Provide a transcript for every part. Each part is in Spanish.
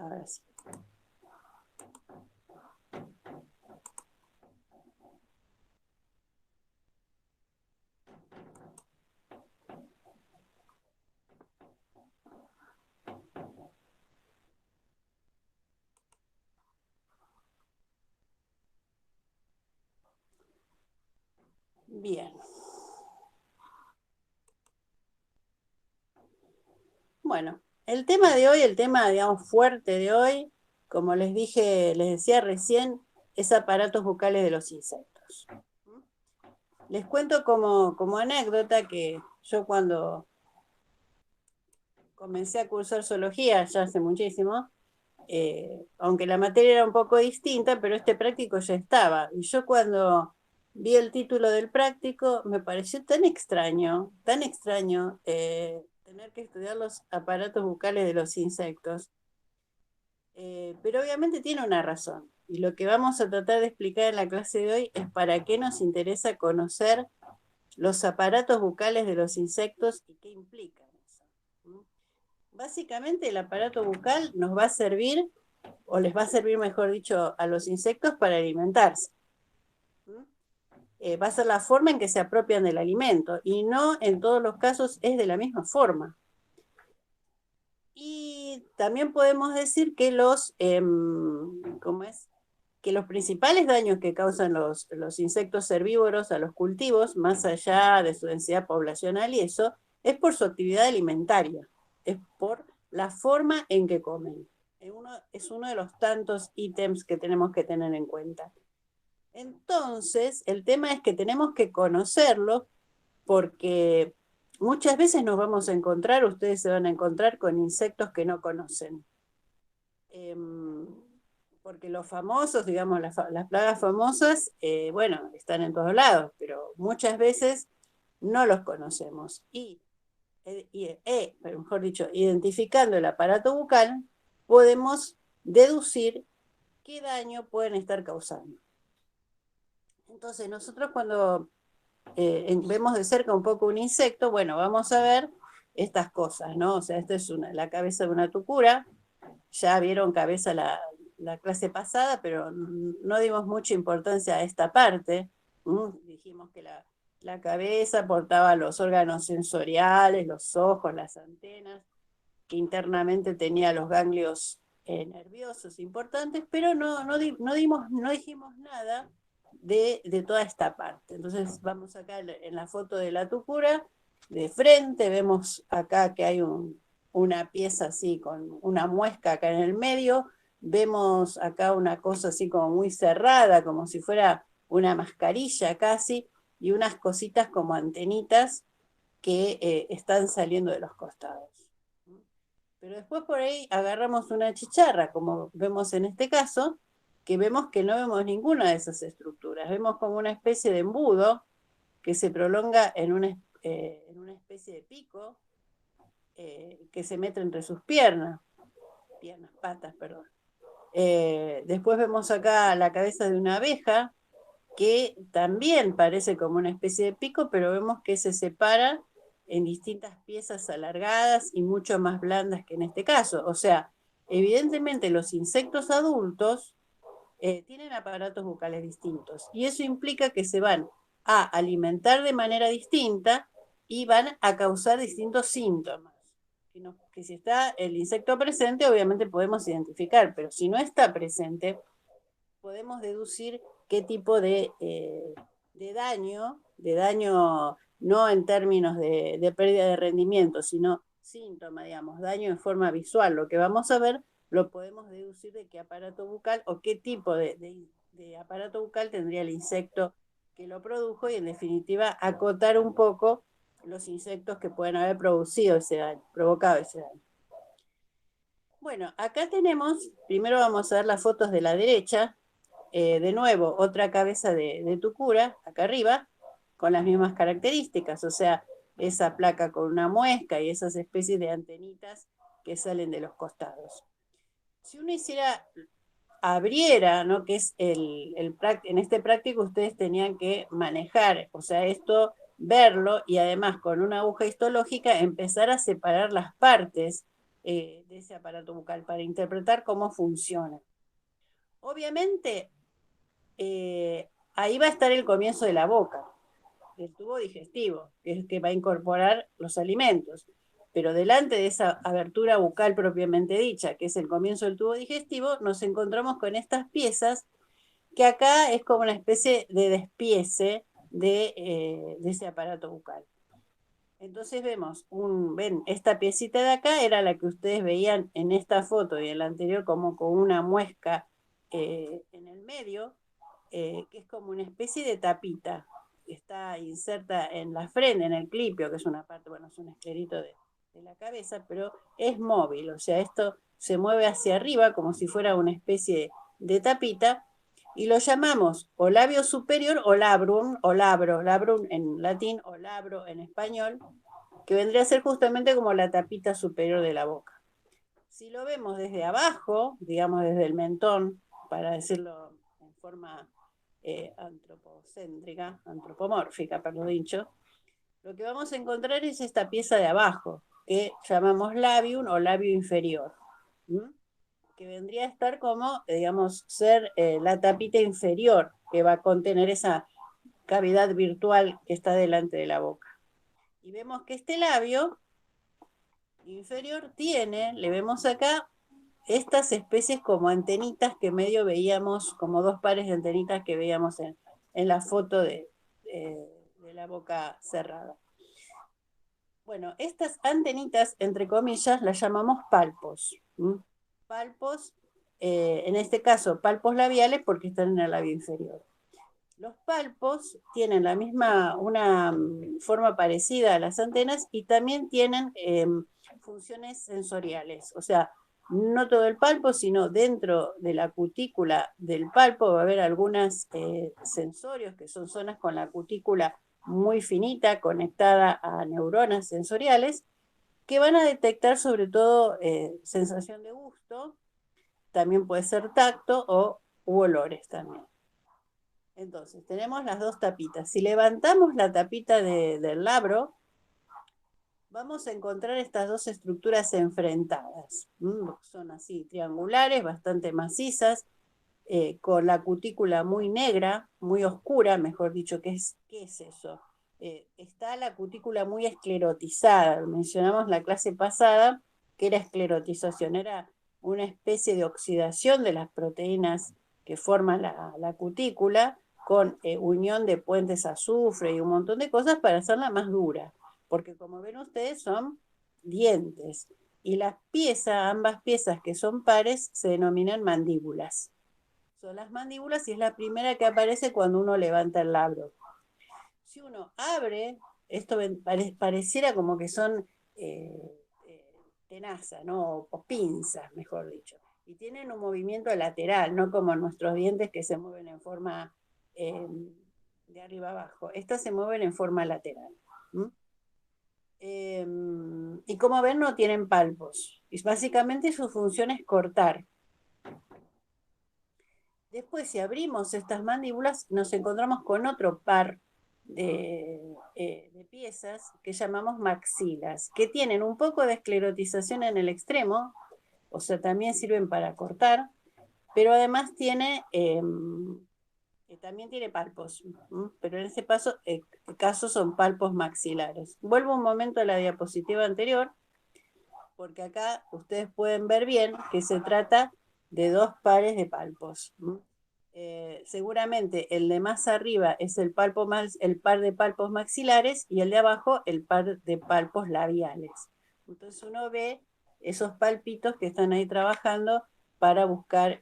Ahora sí. Bien. Bueno, el tema de hoy, el tema, digamos, fuerte de hoy, como les dije, les decía recién, es aparatos bucales de los insectos. Les cuento como anécdota que yo cuando comencé a cursar zoología, ya hace muchísimo, aunque la materia era un poco distinta, pero este práctico ya estaba. Y yo cuando vi el título del práctico, me pareció tan extraño tener que estudiar los aparatos bucales de los insectos. Pero obviamente tiene una razón. Y lo que vamos a tratar de explicar en la clase de hoy es para qué nos interesa conocer los aparatos bucales de los insectos y qué implican eso. Básicamente el aparato bucal nos va a servir, o les va a servir, mejor dicho, a los insectos para alimentarse. Va a ser la forma en que se apropian del alimento y no en todos los casos es de la misma forma. Y también podemos decir que ¿cómo es? Que los principales daños que causan los insectos herbívoros a los cultivos, más allá de su densidad poblacional y eso, es por su actividad alimentaria, es por la forma en que comen. Es uno de los tantos ítems que tenemos que tener en cuenta. Entonces, el tema es que tenemos que conocerlo porque muchas veces nos vamos a encontrar, ustedes se van a encontrar con insectos que no conocen. Porque los famosos, digamos, las plagas famosas, bueno, están en todos lados, pero muchas veces no los conocemos. Mejor dicho, identificando el aparato bucal, podemos deducir qué daño pueden estar causando. Entonces, nosotros cuando vemos de cerca un poco un insecto, bueno, vamos a ver estas cosas, ¿no? O sea, esta es la cabeza de una tucura, ya vieron cabeza la clase pasada, pero no dimos mucha importancia a esta parte. Dijimos que la cabeza portaba los órganos sensoriales, los ojos, las antenas, que internamente tenía los ganglios nerviosos importantes, pero no dijimos nada de toda esta parte. Entonces vamos acá en la foto de la tucura, de frente vemos acá que hay una pieza así con una muesca acá en el medio, vemos acá una cosa así como muy cerrada, como si fuera una mascarilla casi, y unas cositas como antenitas que están saliendo de los costados. Pero después por ahí agarramos una chicharra, como vemos en este caso, que vemos que no vemos ninguna de esas estructuras. Vemos como una especie de embudo que se prolonga en una especie de pico que se mete entre sus patas, perdón. Después vemos acá la cabeza de una abeja, que también parece como una especie de pico, pero vemos que se separa en distintas piezas alargadas y mucho más blandas que en este caso. O sea, evidentemente los insectos adultos tienen aparatos bucales distintos y eso implica que se van a alimentar de manera distinta y van a causar distintos síntomas. Que si está el insecto presente, obviamente podemos identificar, pero si no está presente, podemos deducir qué tipo de daño no en términos de pérdida de rendimiento, sino síntoma, digamos, daño en forma visual. Lo que vamos a ver lo podemos deducir de qué aparato bucal o qué tipo de aparato bucal tendría el insecto que lo produjo y en definitiva acotar un poco los insectos que pueden haber provocado ese daño. Bueno, acá tenemos, primero vamos a ver las fotos de la derecha, de nuevo, otra cabeza de tucura, acá arriba, con las mismas características, o sea, esa placa con una muesca y esas especies de antenitas que salen de los costados. Si uno abriera, ¿no? Que es en este práctico ustedes tenían que manejar, o sea, esto, verlo y además con una aguja histológica empezar a separar las partes de ese aparato bucal para interpretar cómo funciona. Obviamente, ahí va a estar el comienzo de la boca, del tubo digestivo, que es que va a incorporar los alimentos. Pero delante de esa abertura bucal propiamente dicha, que es el comienzo del tubo digestivo, nos encontramos con estas piezas que acá es como una especie de despiece de ese aparato bucal. Entonces ven, esta piecita de acá era la que ustedes veían en esta foto y en la anterior como con una muesca en el medio, que es como una especie de tapita, que está inserta en la frente, en el clipio, que es una parte, bueno, es un esclerito de la cabeza, pero es móvil, o sea, esto se mueve hacia arriba como si fuera una especie de tapita, y lo llamamos o labio superior o labrum, o labro, labrum en latín o labro en español, que vendría a ser justamente como la tapita superior de la boca. Si lo vemos desde abajo, digamos desde el mentón, para decirlo en forma antropocéntrica, antropomórfica, perdón dicho, lo que vamos a encontrar es esta pieza de abajo, que llamamos labium o labio inferior, ¿m? Que vendría a estar como, digamos, ser la tapita inferior que va a contener esa cavidad virtual que está delante de la boca. Y vemos que este labio inferior tiene, le vemos acá, estas especies como antenitas que medio veíamos, como dos pares de antenitas que veíamos en la foto de la boca cerrada. Bueno, estas antenitas, entre comillas, las llamamos palpos. ¿M? Palpos, en este caso, palpos labiales porque están en el labio inferior. Los palpos tienen una forma parecida a las antenas y también tienen funciones sensoriales. O sea, no todo el palpo, sino dentro de la cutícula del palpo va a haber algunos sensorios, que son zonas con la cutícula muy finita, conectada a neuronas sensoriales, que van a detectar sobre todo sensación de gusto, también puede ser tacto u olores también. Entonces, tenemos las dos tapitas. Si levantamos la tapita del labro, vamos a encontrar estas dos estructuras enfrentadas. Son así, triangulares, bastante macizas, con la cutícula muy negra, muy oscura, mejor dicho. ¿Qué es eso? Está la cutícula muy esclerotizada. Mencionamos la clase pasada que era esclerotización, era una especie de oxidación de las proteínas que forman la cutícula con unión de puentes azufre y un montón de cosas para hacerla más dura, porque como ven ustedes son dientes, y las piezas, ambas piezas que son pares, se denominan mandíbulas. Son las mandíbulas y es la primera que aparece cuando uno levanta el labro. Si uno abre, esto pareciera como que son tenazas, ¿no? O pinzas, mejor dicho. Y tienen un movimiento lateral, no como nuestros dientes que se mueven en forma de arriba abajo. Estas se mueven en forma lateral. Y como ven, no tienen palpos. Y básicamente su función es cortar. Después, si abrimos estas mandíbulas, nos encontramos con otro par de piezas que llamamos maxilas, que tienen un poco de esclerotización en el extremo, o sea, también sirven para cortar, pero además también tiene palpos, pero en ese caso son palpos maxilares. Vuelvo un momento a la diapositiva anterior, porque acá ustedes pueden ver bien que se trata de dos pares de palpos. Seguramente el de más arriba es el par de palpos maxilares y el de abajo el par de palpos labiales. Entonces uno ve esos palpitos que están ahí trabajando para buscar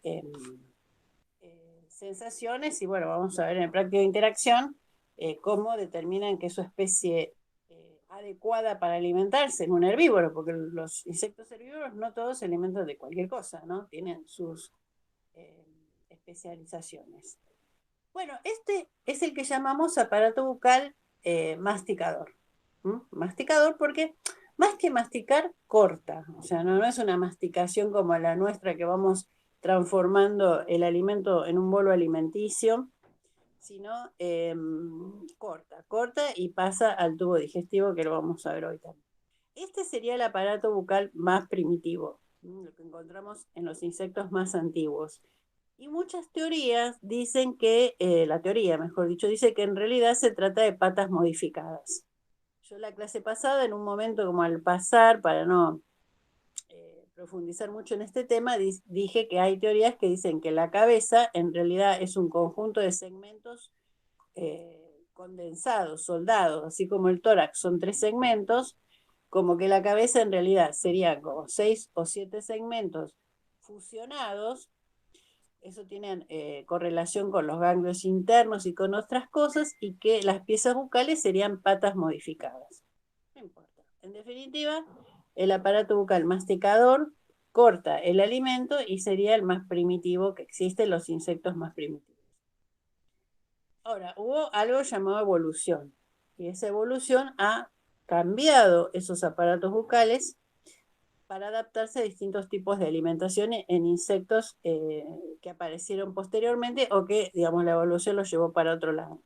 sensaciones y bueno, vamos a ver en el práctico de interacción cómo determinan que su especie adecuada para alimentarse en un herbívoro, porque los insectos herbívoros no todos se alimentan de cualquier cosa, ¿no? Tienen sus especializaciones. Bueno, este es el que llamamos aparato bucal masticador. Masticador porque más que masticar, corta. O sea, no es una masticación como la nuestra que vamos transformando el alimento en un bolo alimenticio, sino corta y pasa al tubo digestivo, que lo vamos a ver hoy también. Este sería el aparato bucal más primitivo, lo que encontramos en los insectos más antiguos. Y muchas teorías dicen que, la teoría, mejor dicho, dice que en realidad se trata de patas modificadas. Yo la clase pasada, en un momento como al pasar, para no profundizar mucho en este tema, dije que hay teorías que dicen que la cabeza en realidad es un conjunto de segmentos condensados, soldados, así como el tórax son 3 segmentos, como que la cabeza en realidad sería como 6 o 7 segmentos fusionados. Eso tiene correlación con los ganglios internos y con otras cosas, y que las piezas bucales serían patas modificadas. No importa. En definitiva, el aparato bucal masticador corta el alimento y sería el más primitivo que existe, los insectos más primitivos. Ahora, hubo algo llamado evolución, y esa evolución ha cambiado esos aparatos bucales para adaptarse a distintos tipos de alimentación en insectos que aparecieron posteriormente o que, digamos, la evolución los llevó para otro lado.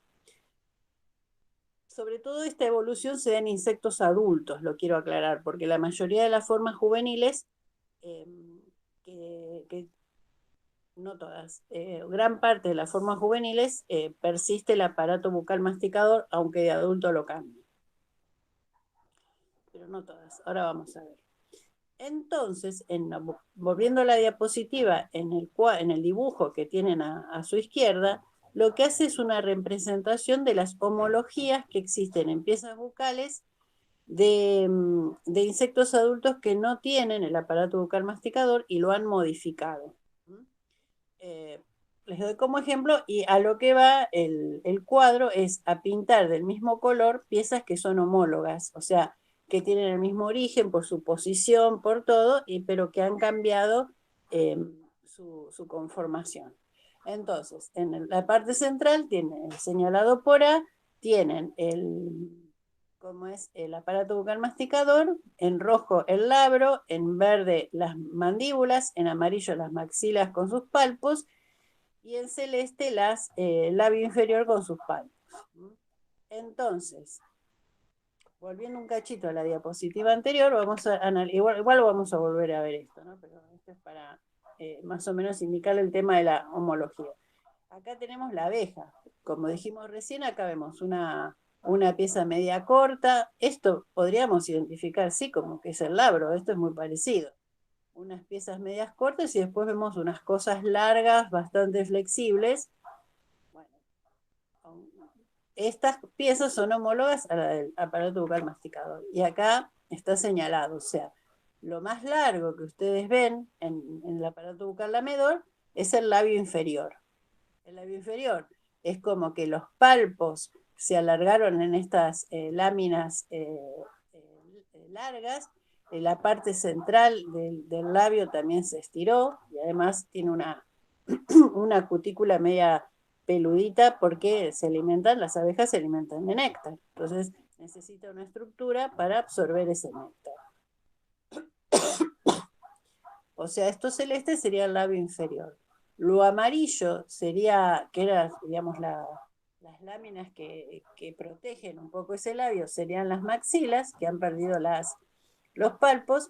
Sobre todo esta evolución se da en insectos adultos, lo quiero aclarar, porque la mayoría de las formas juveniles, eh, que no todas, gran parte de las formas juveniles persiste el aparato bucal masticador, aunque de adulto lo cambie. Pero no todas. Ahora vamos a ver. Entonces, volviendo a la diapositiva, en el dibujo que tienen a su izquierda, lo que hace es una representación de las homologías que existen en piezas bucales de insectos adultos que no tienen el aparato bucal masticador y lo han modificado. Eh, Les doy como ejemplo, y a lo que va el cuadro es a pintar del mismo color piezas que son homólogas, o sea, que tienen el mismo origen por su posición, por todo, pero que han cambiado su conformación. Entonces, en la parte central tiene señalado por A, tienen como es el aparato bucal masticador, en rojo el labro, en verde las mandíbulas, en amarillo las maxilas con sus palpos, y en celeste el labio inferior con sus palpos. Entonces, volviendo un cachito a la diapositiva anterior, igual vamos a volver a ver esto, ¿no? Pero esto es para más o menos indicar el tema de la homología. Acá tenemos la abeja. Como dijimos recién, acá vemos una pieza media corta. Esto podríamos identificar, sí, como que es el labro. Esto es muy parecido. Unas piezas medias cortas y después vemos unas cosas largas, bastante flexibles. Bueno, estas piezas son homólogas a la del aparato bucal masticador. Y acá está señalado, o sea, lo más largo que ustedes ven en el aparato bucal lamedor es el labio inferior. El labio inferior es como que los palpos se alargaron en estas láminas largas, la parte central del labio también se estiró, y además tiene una cutícula media peludita, porque las abejas se alimentan de néctar, entonces necesita una estructura para absorber ese néctar. O sea, esto celeste sería el labio inferior. Lo amarillo sería, que era, digamos, las láminas que protegen un poco ese labio, serían las maxilas, que han perdido los palpos.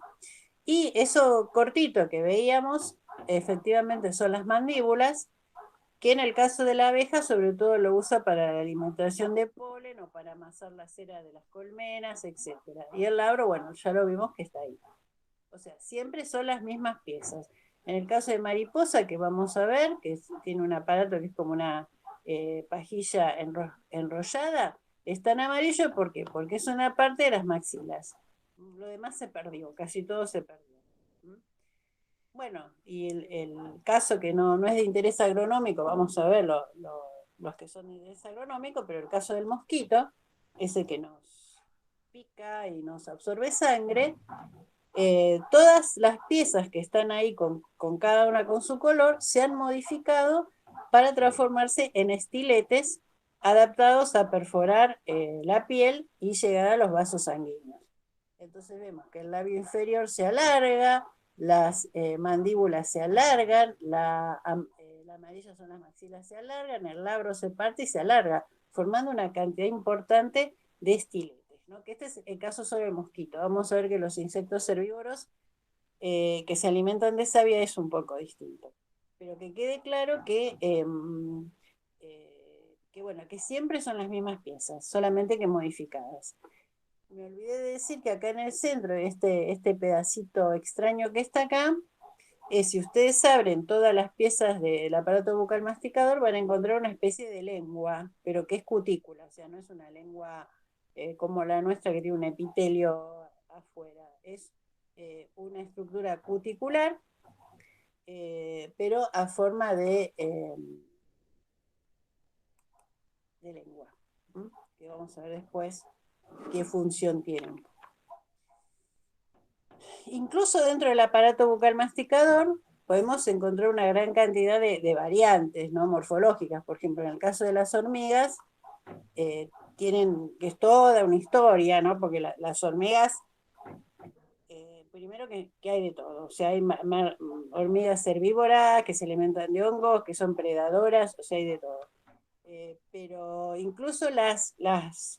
Y eso cortito que veíamos, efectivamente son las mandíbulas, que en el caso de la abeja sobre todo lo usa para la alimentación de polen o para amasar la cera de las colmenas, etc. Y el labro, bueno, ya lo vimos que está ahí. O sea, siempre son las mismas piezas. En el caso de mariposa, que vamos a ver, tiene un aparato que es como una pajilla enrollada, está en amarillo. ¿Por qué? Porque es una parte de las maxilas. Lo demás se perdió, casi todo se perdió. Bueno, y el caso que no es de interés agronómico, vamos a ver los que son de interés agronómico, pero el caso del mosquito, ese que nos pica y nos absorbe sangre, todas las piezas que están ahí con cada una con su color se han modificado para transformarse en estiletes adaptados a perforar la piel y llegar a los vasos sanguíneos. Entonces vemos que el labio inferior se alarga, las mandíbulas se alargan, la amarilla son las maxilas, se alargan, el labro se parte y se alarga, formando una cantidad importante de estiletes, ¿no? porque este es el caso sobre el mosquito. Vamos a ver que los insectos herbívoros que se alimentan de savia es un poco distinto. Pero que quede claro que bueno, que siempre son las mismas piezas, solamente que modificadas. Me olvidé de decir que acá en el centro, este pedacito extraño que está acá, si ustedes abren todas las piezas del aparato bucal masticador, van a encontrar una especie de lengua, pero que es cutícula, o sea, no es una lengua como la nuestra que tiene un epitelio afuera, es una estructura cuticular, pero a forma de lengua, ¿m? Que vamos a ver después qué función tiene. Incluso dentro del aparato bucal masticador podemos encontrar una gran cantidad de variantes, ¿no? Morfológicas. Por ejemplo, en el caso de las hormigas, tienen, que es toda una historia, ¿no? Porque las hormigas, primero que hay de todo. O sea, hay hormigas herbívoras que se alimentan de hongos, que son predadoras, o sea, hay de todo. Pero incluso las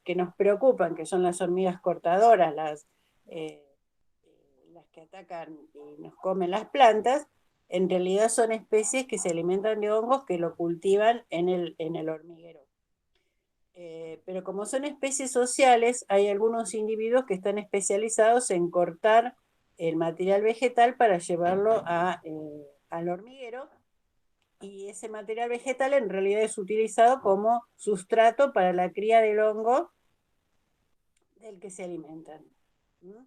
que nos preocupan, que son las hormigas cortadoras, eh, las que atacan y nos comen las plantas, en realidad son especies que se alimentan de hongos que lo cultivan en el hormiguero. Pero como son especies sociales, hay algunos individuos que están especializados en cortar el material vegetal para llevarlo al hormiguero, y ese material vegetal en realidad es utilizado como sustrato para la cría del hongo del que se alimentan. ¿Mm?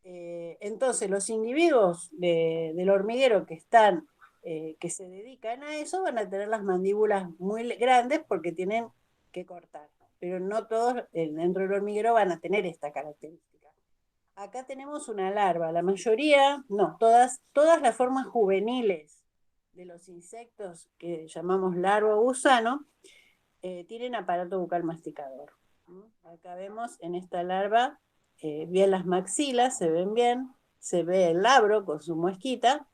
Entonces, los individuos del hormiguero que se dedican a eso van a tener las mandíbulas muy grandes porque tienen que cortar, pero no todos dentro del hormiguero van a tener esta característica. Acá tenemos una larva, la mayoría, no, todas las formas juveniles de los insectos que llamamos larva o gusano tienen aparato bucal masticador. Acá vemos en esta larva bien las maxilas, se ven bien, se ve el labro con su muesquita.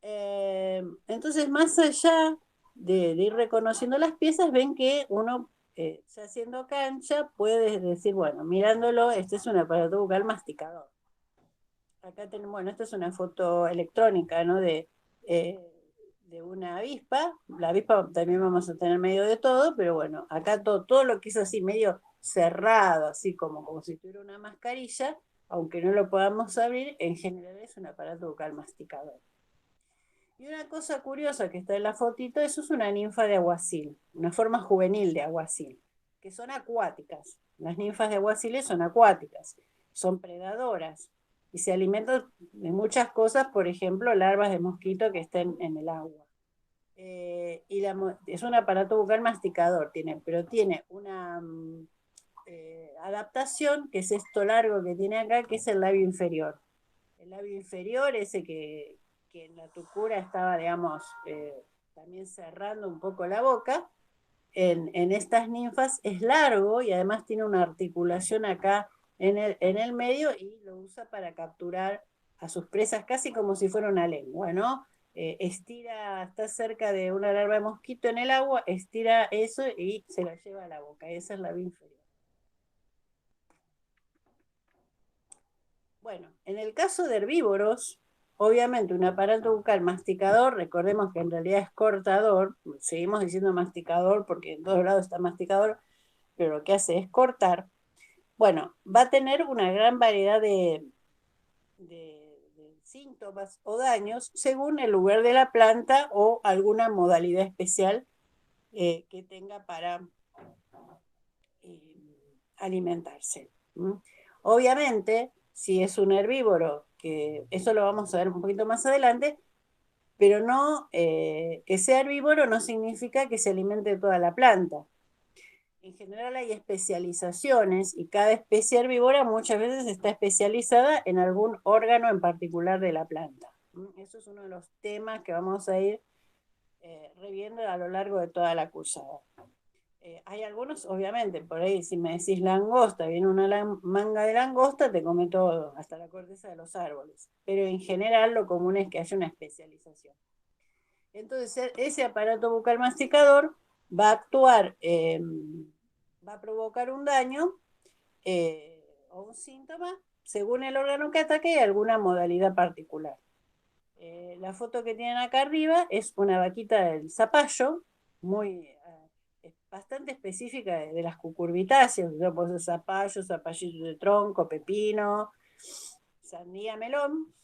Entonces, más allá de ir reconociendo las piezas, ven que uno, ya haciendo cancha, puede decir, bueno, mirándolo, este es un aparato bucal masticador. Acá tenemos, bueno, esta es una foto electrónica, ¿no? Eh, de una avispa. La avispa también vamos a tener medio de todo, pero bueno, acá todo lo que es así medio cerrado, así como si tuviera una mascarilla, aunque no lo podamos abrir, en general es un aparato bucal masticador. Y una cosa curiosa que está en la fotito, eso es una ninfa de aguacil, una forma juvenil de aguacil, que son acuáticas. Las ninfas de aguaciles son acuáticas, son predadoras y se alimentan de muchas cosas, por ejemplo, larvas de mosquito que estén en el agua. Es un aparato bucal masticador, pero tiene una adaptación, que es esto largo que tiene acá, que es el labio inferior. El labio inferior, ese que en la tucura estaba, digamos, también cerrando un poco la boca, en estas ninfas es largo y además tiene una articulación acá en el medio y lo usa para capturar a sus presas casi como si fuera una lengua, ¿no? Estira, está cerca de una larva de mosquito en el agua, estira eso y se la lleva a la boca. Esa es la labio inferior. Bueno, en el caso de herbívoros, obviamente un aparato bucal masticador, recordemos que en realidad es cortador, seguimos diciendo masticador porque en todos lados está masticador, pero lo que hace es cortar. Bueno, va a tener una gran variedad de síntomas o daños según el lugar de la planta o alguna modalidad especial que tenga para alimentarse. Obviamente, si es un herbívoro, que eso lo vamos a ver un poquito más adelante, pero no que sea herbívoro no significa que se alimente de toda la planta. En general hay especializaciones y cada especie herbívora muchas veces está especializada en algún órgano en particular de la planta. Eso es uno de los temas que vamos a ir reviendo a lo largo de toda la cursada. Hay algunos, obviamente, por ahí si me decís langosta, viene una manga de langosta, te come todo, hasta la corteza de los árboles. Pero en general lo común es que haya una especialización. Entonces ese aparato bucal masticador va a actuar, va a provocar un daño un síntoma, según el órgano que ataque y alguna modalidad particular. La foto que tienen acá arriba es una vaquita del zapallo, bastante específica de las cucurbitáceas, pues zapallo, zapallito de tronco, pepino, sandía, melón,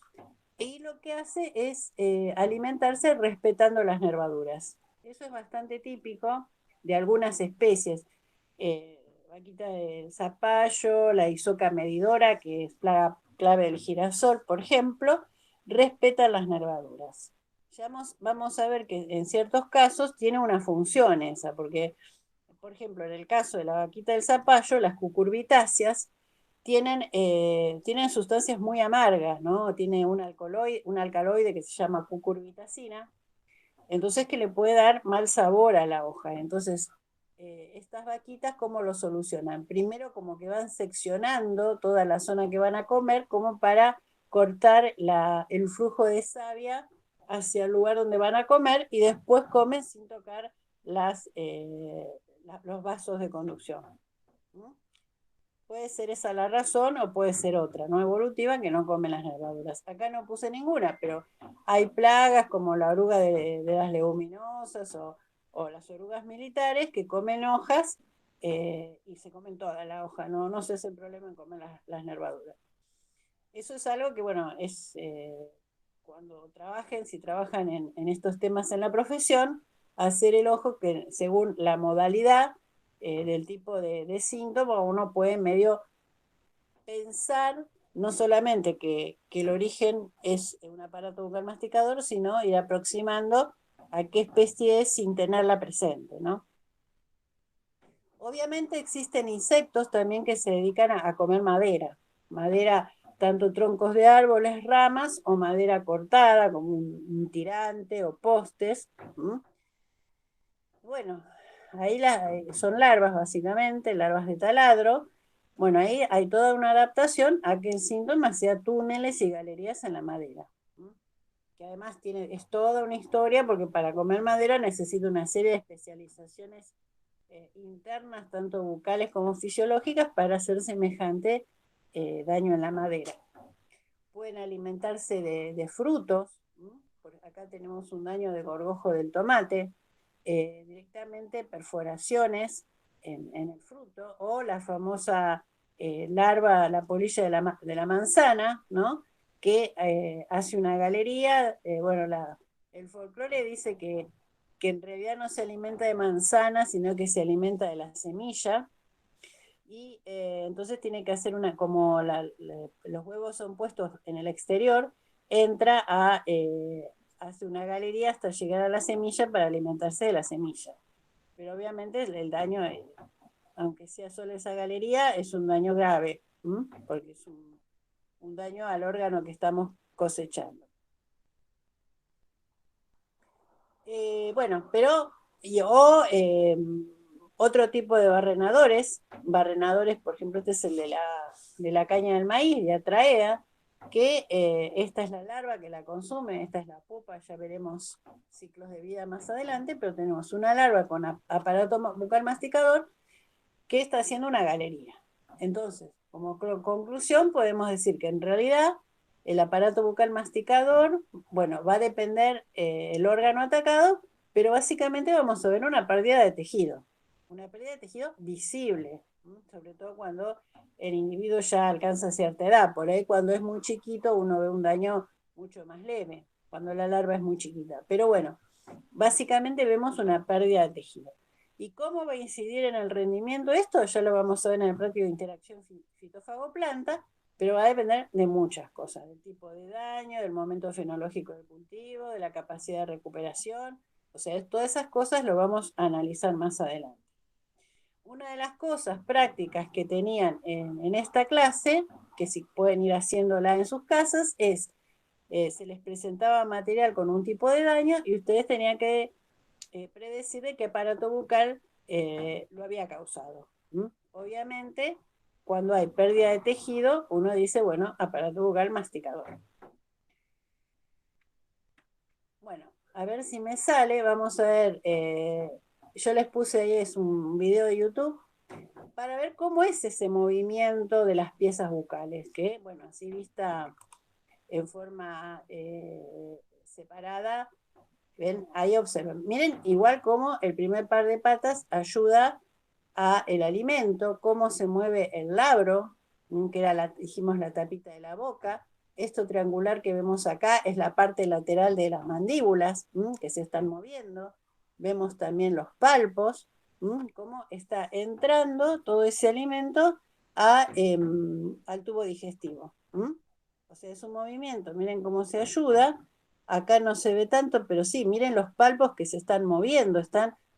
y lo que hace es alimentarse respetando las nervaduras. Eso es bastante típico de algunas especies. Vaquita del zapallo, la isoca medidora, que es plaga clave del girasol, por ejemplo, respetan las nervaduras. Ya vamos a ver que en ciertos casos tiene una función esa, porque, por ejemplo, en el caso de la vaquita del zapallo, las cucurbitáceas tienen sustancias muy amargas, ¿no? Tiene un alcaloide que se llama cucurbitacina, entonces que le puede dar mal sabor a la hoja. Entonces, estas vaquitas, ¿cómo lo solucionan? Primero, como que van seccionando toda la zona que van a comer, como para cortar el flujo de savia hacia el lugar donde van a comer, y después comen sin tocar los vasos de conducción. ¿No? Puede ser esa la razón o puede ser otra, no evolutiva, que no comen las nervaduras. Acá no puse ninguna, pero hay plagas como la oruga de las leguminosas o las orugas militares que comen hojas y se comen toda la hoja, no se hace problema en comer las nervaduras. Eso es algo que, bueno, cuando si trabajan en estos temas en la profesión, hacer el ojo que según la modalidad del tipo de síntoma, uno puede medio pensar no solamente que el origen es un aparato bucal masticador, sino ir aproximando a qué especie es sin tenerla presente, ¿no? Obviamente existen insectos también que se dedican a comer madera, tanto troncos de árboles, ramas o madera cortada, como un tirante o postes. ¿Mm? Bueno, ahí son larvas básicamente, larvas de taladro. Bueno, ahí hay toda una adaptación a que el síntoma sea túneles y galerías en la madera. ¿Mm? Que además es toda una historia porque para comer madera necesita una serie de especializaciones internas, tanto bucales como fisiológicas, para hacer semejante daño en la madera. Pueden alimentarse de frutos. Por acá tenemos un daño de gorgojo del tomate, directamente perforaciones en el fruto, o la famosa larva, la polilla de la manzana, ¿no? Que hace una galería. Bueno, el folclore dice que en realidad no se alimenta de manzana, sino que se alimenta de la semilla, y entonces tiene que hacer como los huevos son puestos en el exterior, entra hace una galería hasta llegar a la semilla para alimentarse de la semilla. Pero obviamente el daño, aunque sea solo esa galería, es un daño grave, porque es un daño al órgano que estamos cosechando. Bueno, pero otro tipo de barrenadores, por ejemplo, este es el de la caña del maíz, de Atraea, que esta es la larva que la consume, esta es la pupa, ya veremos ciclos de vida más adelante, pero tenemos una larva con aparato bucal masticador que está haciendo una galería. Entonces, como conclusión, podemos decir que en realidad el aparato bucal masticador, bueno, va a depender el órgano atacado, pero básicamente vamos a ver una pérdida de tejido visible, sobre todo cuando el individuo ya alcanza cierta edad. Por ahí cuando es muy chiquito uno ve un daño mucho más leve, cuando la larva es muy chiquita. Pero bueno, básicamente vemos una pérdida de tejido. ¿Y cómo va a incidir en el rendimiento esto? Ya lo vamos a ver en el práctico de interacción fitófago-planta, pero va a depender de muchas cosas, del tipo de daño, del momento fenológico del cultivo, de la capacidad de recuperación. O sea, todas esas cosas lo vamos a analizar más adelante. Una de las cosas prácticas que tenían en esta clase, que si pueden ir haciéndola en sus casas, es se les presentaba material con un tipo de daño y ustedes tenían que predecir de qué aparato bucal lo había causado. Obviamente, cuando hay pérdida de tejido, uno dice, bueno, aparato bucal masticador. Bueno, a ver si me sale, vamos a ver, yo les puse ahí, es un video de YouTube, para ver cómo es ese movimiento de las piezas bucales, que, bueno, así vista en forma separada, ven, ahí observen. Miren, igual como el primer par de patas ayuda a el alimento, cómo se mueve el labro, que era dijimos la tapita de la boca. Esto triangular que vemos acá es la parte lateral de las mandíbulas, que se están moviendo. Vemos también los palpos, cómo está entrando todo ese alimento al tubo digestivo. O sea, es un movimiento, miren cómo se ayuda. Acá no se ve tanto, pero sí, miren los palpos que se están moviendo,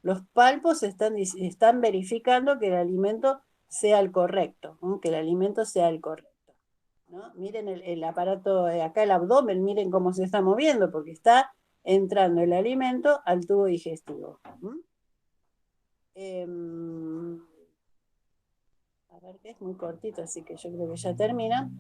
los palpos están verificando que el alimento sea el correcto, ¿no? Que el alimento sea el correcto, ¿no? Miren el aparato, acá el abdomen, miren cómo se está moviendo, porque está entrando el alimento al tubo digestivo. Eh, a ver, que es muy cortito, así que yo creo que ya termina.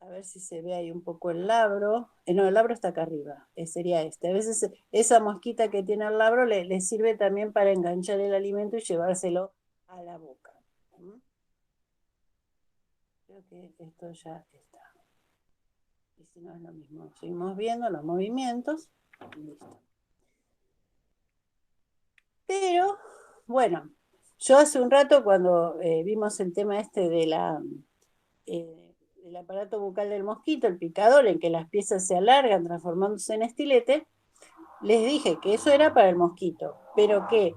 A ver si se ve ahí un poco el labro. No, el labro está acá arriba. Sería este. A veces esa mosquita que tiene el labro le sirve también para enganchar el alimento y llevárselo a la boca. Creo que esto ya está. Y si no es lo mismo. Seguimos viendo los movimientos. Listo. Pero, bueno, yo hace un rato cuando vimos el tema este del aparato bucal del mosquito, el picador, en que las piezas se alargan transformándose en estilete, les dije que eso era para el mosquito, pero que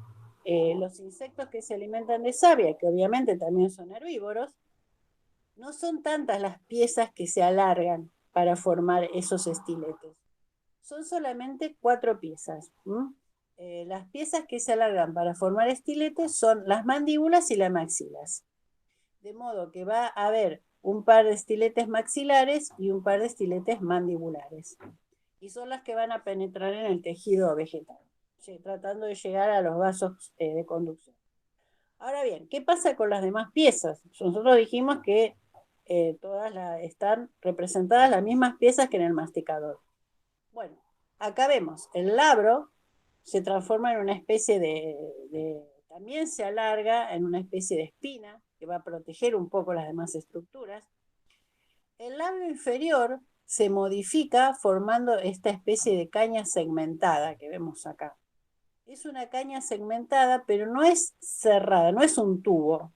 los insectos que se alimentan de savia, que obviamente también son herbívoros, no son tantas las piezas que se alargan para formar esos estiletes. Son solamente 4 piezas. Las piezas que se alargan para formar estiletes son las mandíbulas y las maxilas. De modo que va a haber un par de estiletes maxilares y un par de estiletes mandibulares. Y son las que van a penetrar en el tejido vegetal, tratando de llegar a los vasos de conducción. Ahora bien, ¿qué pasa con las demás piezas? Nosotros dijimos que todas están representadas las mismas piezas que en el masticador. Bueno, acá vemos el labro se transforma en una especie también se alarga en una especie de espina que va a proteger un poco las demás estructuras. El labio inferior se modifica formando esta especie de caña segmentada que vemos acá. Es una caña segmentada, pero no es cerrada, no es un tubo.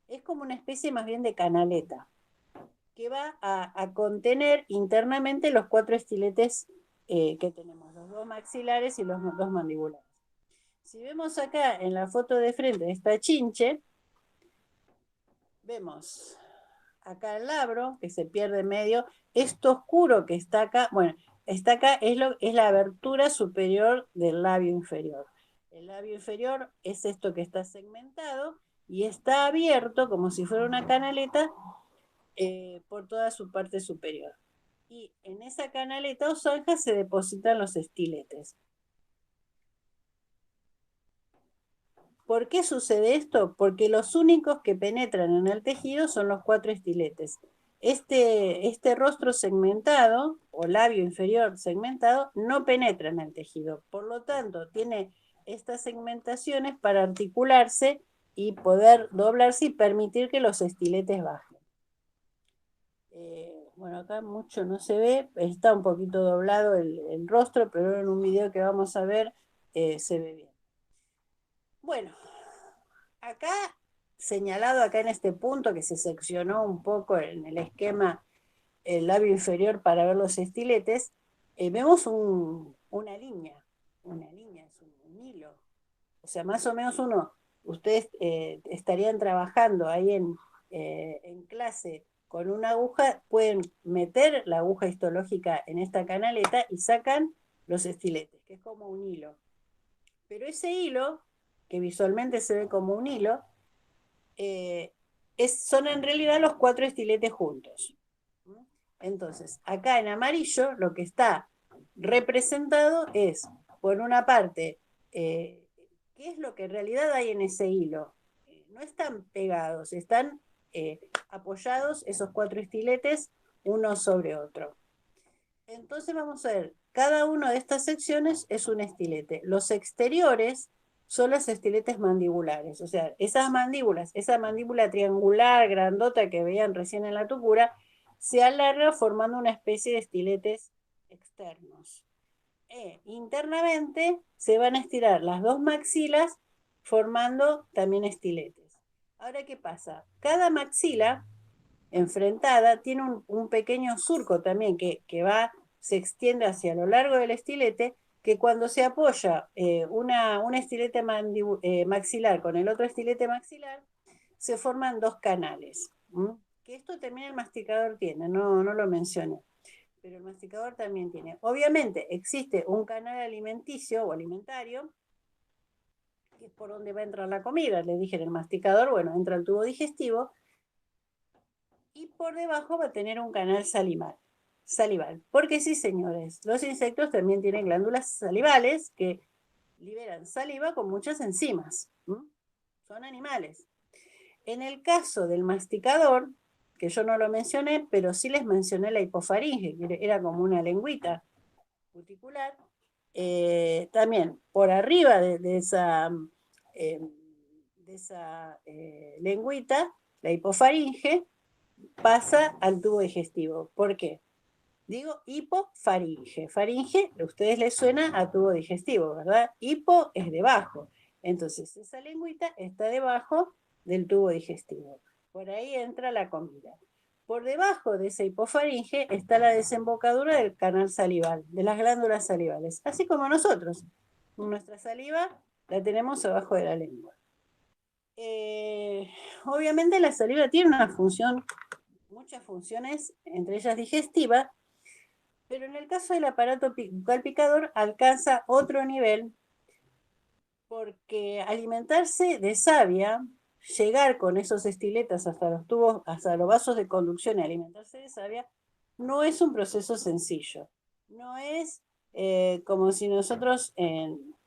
Es como una especie más bien de canaleta, que va a contener internamente los 4 estiletes que tenemos, los 2 maxilares y los 2 mandibulares. Si vemos acá en la foto de frente de esta chinche, vemos acá el labro, que se pierde en medio, esto oscuro que está acá, bueno, está acá es la abertura superior del labio inferior. El labio inferior es esto que está segmentado y está abierto como si fuera una canaleta por toda su parte superior. Y en esa canaleta o zanja se depositan los estiletes. ¿Por qué sucede esto? Porque los únicos que penetran en el tejido son los 4 estiletes. Este rostro segmentado o labio inferior segmentado no penetra en el tejido. Por lo tanto, tiene estas segmentaciones para articularse y poder doblarse y permitir que los estiletes bajen. Bueno, acá mucho no se ve, está un poquito doblado el rostro, pero en un video que vamos a ver se ve bien. Bueno, acá señalado acá en este punto que se seccionó un poco en el esquema el labio inferior para ver los estiletes, vemos una línea, es un hilo. O sea, más o menos ustedes estarían trabajando ahí en clase con una aguja, pueden meter la aguja histológica en esta canaleta y sacan los estiletes, que es como un hilo. Pero ese hilo, que visualmente se ve como un hilo, son en realidad los 4 estiletes juntos. Entonces, acá en amarillo lo que está representado es, por una parte, qué es lo que en realidad hay en ese hilo. No están pegados, están apoyados esos 4 estiletes uno sobre otro. Entonces vamos a ver, cada una de estas secciones es un estilete. Los exteriores son los estiletes mandibulares. O sea, esas mandíbulas, esa mandíbula triangular, grandota que veían recién en la tucura, se alarga formando una especie de estiletes externos. Internamente se van a estirar las dos maxilas formando también estiletes. Ahora, ¿qué pasa? Cada maxila enfrentada tiene un pequeño surco también se extiende hacia lo largo del estilete, que cuando se apoya un estilete maxilar con el otro estilete maxilar, se forman dos canales. ¿Mm? Que esto también el masticador tiene, no lo mencioné, pero el masticador también tiene. Obviamente existe un canal alimenticio o alimentario, que es por donde va a entrar la comida. Le dije en el masticador, bueno, entra el tubo digestivo, y por debajo va a tener un canal salival. Porque sí, señores, los insectos también tienen glándulas salivales que liberan saliva con muchas enzimas. ¿Mm? Son animales. En el caso del masticador, que yo no lo mencioné, pero sí les mencioné la hipofaringe, que era como una lengüita cuticular, también por arriba eh, de esa lengüita, la hipofaringe, pasa al tubo digestivo. ¿Por qué? Digo hipofaringe. Faringe, a ustedes les suena a tubo digestivo, ¿verdad? Hipo es debajo. Entonces, esa lengüita está debajo del tubo digestivo. Por ahí entra la comida. Por debajo de esa hipofaringe está la desembocadura del canal salival, de las glándulas salivales. Así como nosotros. Nuestra saliva la tenemos abajo de la lengua. Obviamente la saliva tiene una función, muchas funciones, entre ellas digestiva, pero en el caso del aparato bucal picador alcanza otro nivel, porque alimentarse de savia, llegar con esos estiletas hasta los tubos, hasta los vasos de conducción y alimentarse de savia, no es un proceso sencillo. No es como si nosotros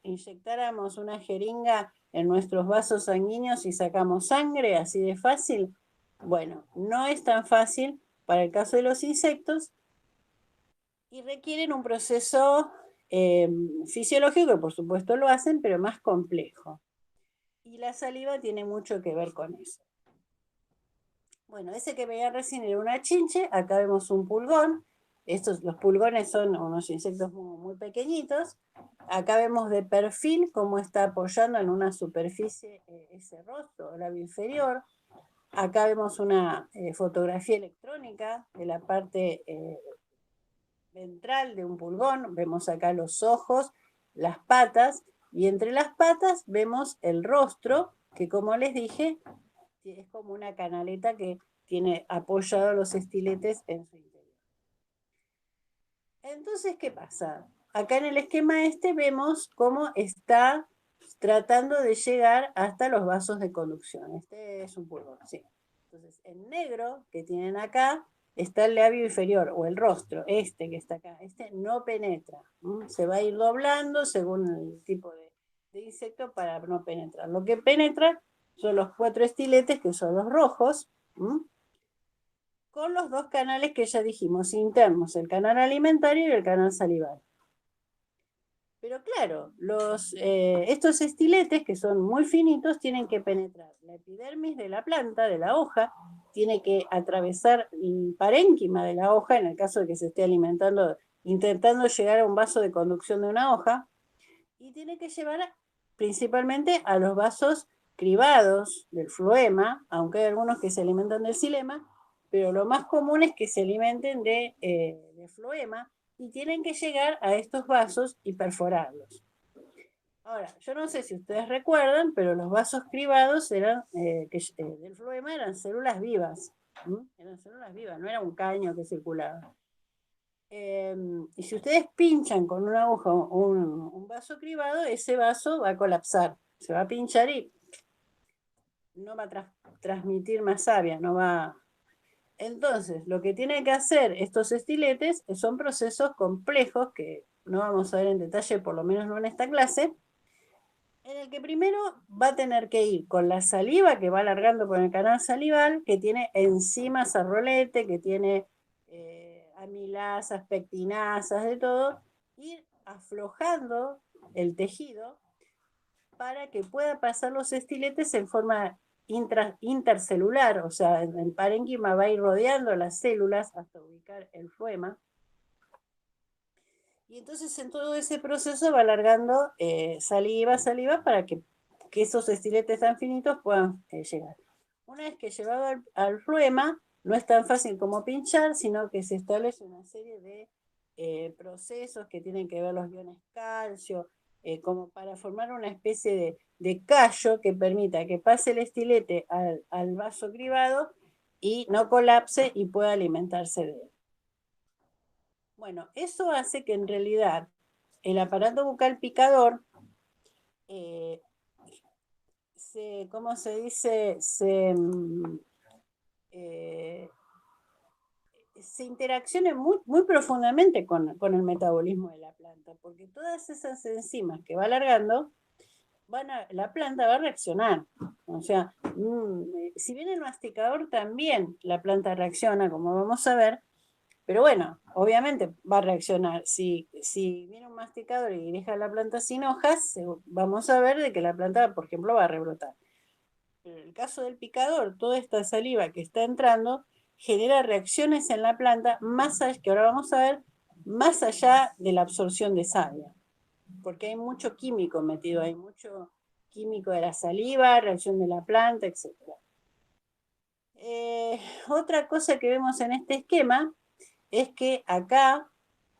inyectáramos una jeringa en nuestros vasos sanguíneos y sacamos sangre así de fácil. Bueno, no es tan fácil para el caso de los insectos, y requieren un proceso fisiológico, que por supuesto lo hacen, pero más complejo. Y la saliva tiene mucho que ver con eso. Bueno, ese que veía recién era una chinche, acá vemos un pulgón. Los pulgones son unos insectos muy pequeñitos. Acá vemos de perfil cómo está apoyando en una superficie ese rostro, el labio inferior. Acá vemos una fotografía electrónica de la parte ventral de un pulgón. Vemos acá los ojos, las patas, y entre las patas vemos el rostro, que como les dije, es como una canaleta que tiene apoyado los estiletes en su interior. Entonces, ¿qué pasa? Acá en el esquema este vemos cómo está tratando de llegar hasta los vasos de conducción. Este es un pulgón, sí. Entonces, en negro que tienen acá está el labio inferior o el rostro, este que está acá. Este no penetra. Se va a ir doblando según el tipo de insecto para no penetrar. Lo que penetra son los 4 estiletes, que son los rojos, con los dos canales que ya dijimos, internos, el canal alimentario y el canal salival. Pero claro, estos estiletes, que son muy finitos, tienen que penetrar la epidermis de la planta, de la hoja, tiene que atravesar el parénquima de la hoja, en el caso de que se esté alimentando, intentando llegar a un vaso de conducción de una hoja, y tiene que llevar principalmente a los vasos cribados del floema, aunque hay algunos que se alimentan del xilema, pero lo más común es que se alimenten de floema, y tienen que llegar a estos vasos y perforarlos. Ahora, yo no sé si ustedes recuerdan, pero los vasos cribados del floema eran células vivas. Eran células vivas, no era un caño que circulaba. Y si ustedes pinchan con una aguja un vaso cribado, ese vaso va a colapsar. Se va a pinchar y no va a transmitir más savia, no va. Entonces, lo que tienen que hacer estos estiletes son procesos complejos que no vamos a ver en detalle, por lo menos no en esta clase, en el que primero va a tener que ir con la saliva que va alargando por el canal salival, que tiene enzimas a rolete, que tiene amilasas, pectinasas, de todo, ir aflojando el tejido para que pueda pasar los estiletes en forma intercelular, o sea, el parénquima va a ir rodeando las células hasta ubicar el floema. Y entonces en todo ese proceso va alargando saliva para que esos estiletes tan finitos puedan llegar. Una vez que llevado al floema, no es tan fácil como pinchar, sino que se establece una serie de procesos que tienen que ver los iones calcio, como para formar una especie de callo que permita que pase el estilete al vaso cribado y no colapse y pueda alimentarse de él. Bueno, eso hace que en realidad el aparato bucal picador eh, ¿cómo se dice? Eh, se interaccione muy profundamente con el metabolismo de la planta, porque todas esas enzimas que va alargando, la planta va a reaccionar. O sea, si bien el masticador también la planta reacciona, como vamos a ver, pero bueno, obviamente va a reaccionar. Si viene un masticador y deja la planta sin hojas, vamos a ver de que la planta, por ejemplo, va a rebrotar. Pero en el caso del picador, toda esta saliva que está entrando genera reacciones en la planta, más allá, que ahora vamos a ver, más allá de la absorción de savia. Porque hay mucho químico metido, hay mucho químico de la saliva, reacción de la planta, etc. Otra cosa que vemos en este esquema es que acá,